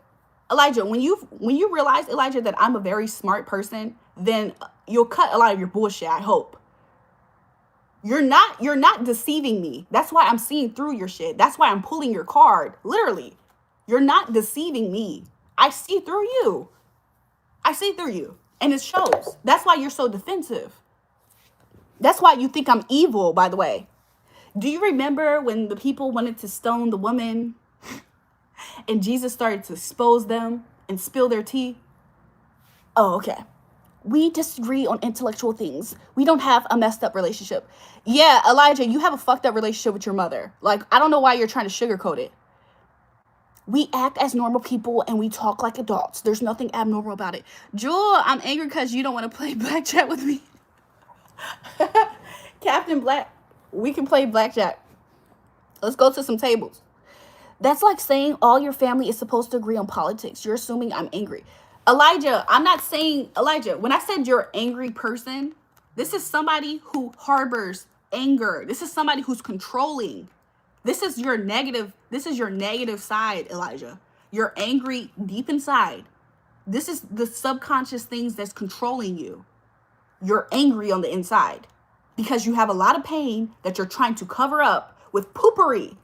when you realize, Elijah, that I'm a very smart person, then you'll cut a lot of your bullshit, I hope. You're not deceiving me. That's why I'm seeing through your shit. That's why I'm pulling your card. Literally. You're not deceiving me. I see through you. I see through you. And it shows. That's why you're so defensive. That's why you think I'm evil, by the way. Do you remember when the people wanted to stone the woman and Jesus started to expose them and spill their tea? Oh, okay. We disagree on intellectual things. We don't have a messed up relationship. Yeah, Elijah, you have a fucked up relationship with your mother. Like, I don't know why you're trying to sugarcoat it. We act as normal people and we talk like adults. There's nothing abnormal about it. Jewel, I'm angry because you don't want to play blackjack with me. Captain Black, we can play blackjack. Let's go to some tables. That's like saying all your family is supposed to agree on politics. You're assuming I'm angry. Elijah, I'm not saying, Elijah, when I said you're an angry person, this is somebody who harbors anger. This is somebody who's controlling. This is your negative side, Elijah. You're angry deep inside. This is the subconscious things that's controlling you. You're angry on the inside because you have a lot of pain that you're trying to cover up with poopery.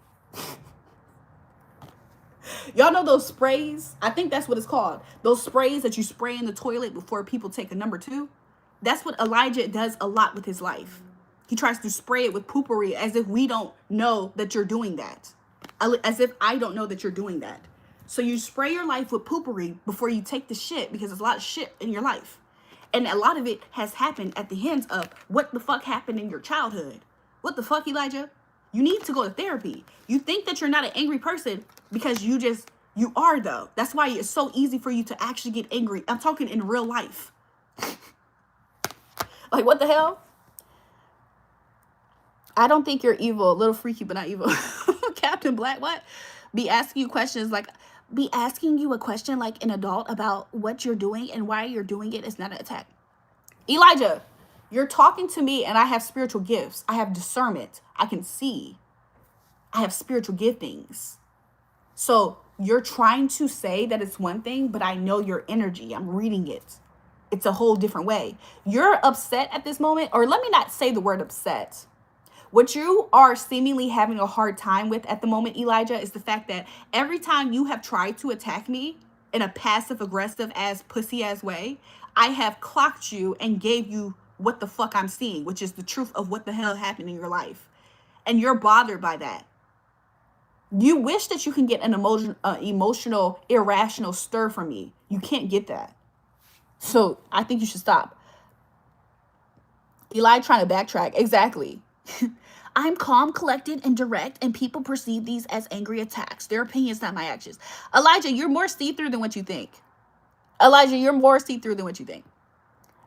Y'all know those sprays? I think that's what it's called. Those sprays that you spray in the toilet before people take a number 2. That's what Elijah does a lot with his life. He tries to spray it with poopery as if we don't know that you're doing that. As if I don't know that you're doing that. So you spray your life with poopery before you take the shit, because there's a lot of shit in your life. And a lot of it has happened at the hands of what the fuck happened in your childhood. What the fuck, Elijah? You need to go to therapy. You think that you're not an angry person because you are though. That's why it's so easy for you to actually get angry. I'm talking in real life. Like, what the hell? I don't think you're evil. A little freaky, but not evil. Captain Black, what? Be asking you a question like an adult about what you're doing and why you're doing it is not an attack. Elijah, you're talking to me and I have spiritual gifts. I have discernment. I can see. I have spiritual giftings. So you're trying to say that it's one thing, but I know your energy. I'm reading it. It's a whole different way. You're upset at this moment, or let me not say the word upset. What you are seemingly having a hard time with at the moment, Elijah, is the fact that every time you have tried to attack me in a passive aggressive ass pussy ass way, I have clocked you and gave you what the fuck I'm seeing, which is the truth of what the hell happened in your life. And you're bothered by that. You wish that you can get an emotional, irrational stir from me. You can't get that. So I think you should stop. Eli trying to backtrack. Exactly. I'm calm, collected, and direct, and people perceive these as angry attacks. Their opinions, not my actions. Elijah, you're more see-through than what you think. Elijah, you're more see-through than what you think.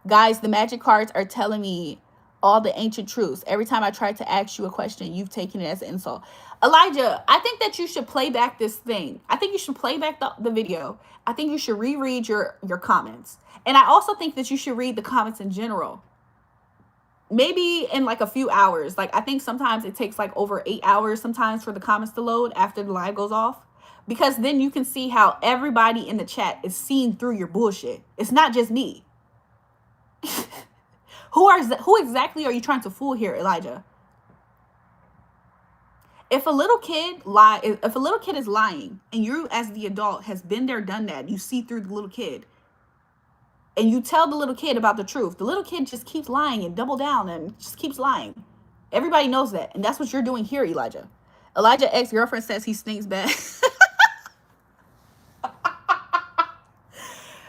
Guys, the magic cards are telling me all the ancient truths. Every time I try to ask you a question, you've taken it as an insult. Elijah, I think that you should play back this thing. I think you should play back the video. I think you should reread your comments. And I also think that you should read the comments in general. Maybe in like a few hours. Like, I think sometimes it takes like over 8 hours sometimes for the comments to load after the live goes off. Because then you can see how everybody in the chat is seeing through your bullshit. It's not just me. Who exactly are you trying to fool here, Elijah? If a little kid is lying, and you as the adult has been there, done that, you see through the little kid, and you tell the little kid about the truth, the little kid just keeps lying and double down and just keeps lying. Everybody knows that, and that's what you're doing here, Elijah. Elijah's ex-girlfriend says he stinks bad.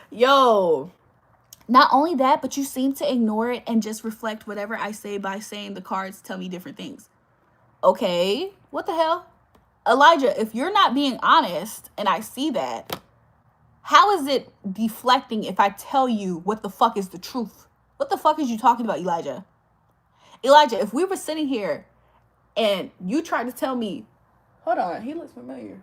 Yo. Not only that, but you seem to ignore it and just reflect whatever I say by saying the cards tell me different things. Okay, what the hell? Elijah, if you're not being honest, and I see that, how is it deflecting if I tell you what the fuck is the truth? What the fuck is you talking about, Elijah? Elijah, if we were sitting here and you tried to tell me, hold on, he looks familiar.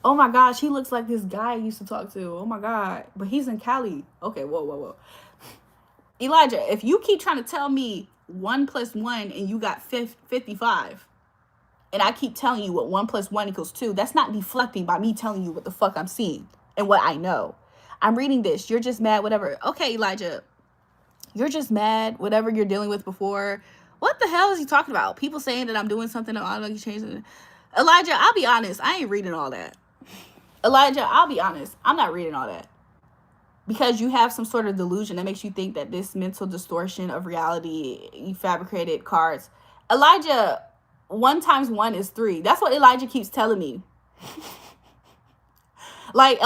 Oh my gosh, he looks like this guy I used to talk to. Oh my God, but he's in Cali. Okay, whoa. Elijah, if you keep trying to tell me 1 + 1 and you got 55, and I keep telling you what 1 + 1 = 2, that's not deflecting by me telling you what the fuck I'm seeing and what I know. I'm reading this. You're just mad, whatever. Okay, Elijah, you're just mad, whatever you're dealing with before. What the hell is he talking about? People saying that I'm doing something that automatically changes. Elijah, I'll be honest. I ain't reading all that. Elijah, I'll be honest. I'm not reading all that. Because you have some sort of delusion that makes you think that this mental distortion of reality, you fabricated cards. Elijah, 1 × 1 = 3. That's what Elijah keeps telling me. Like,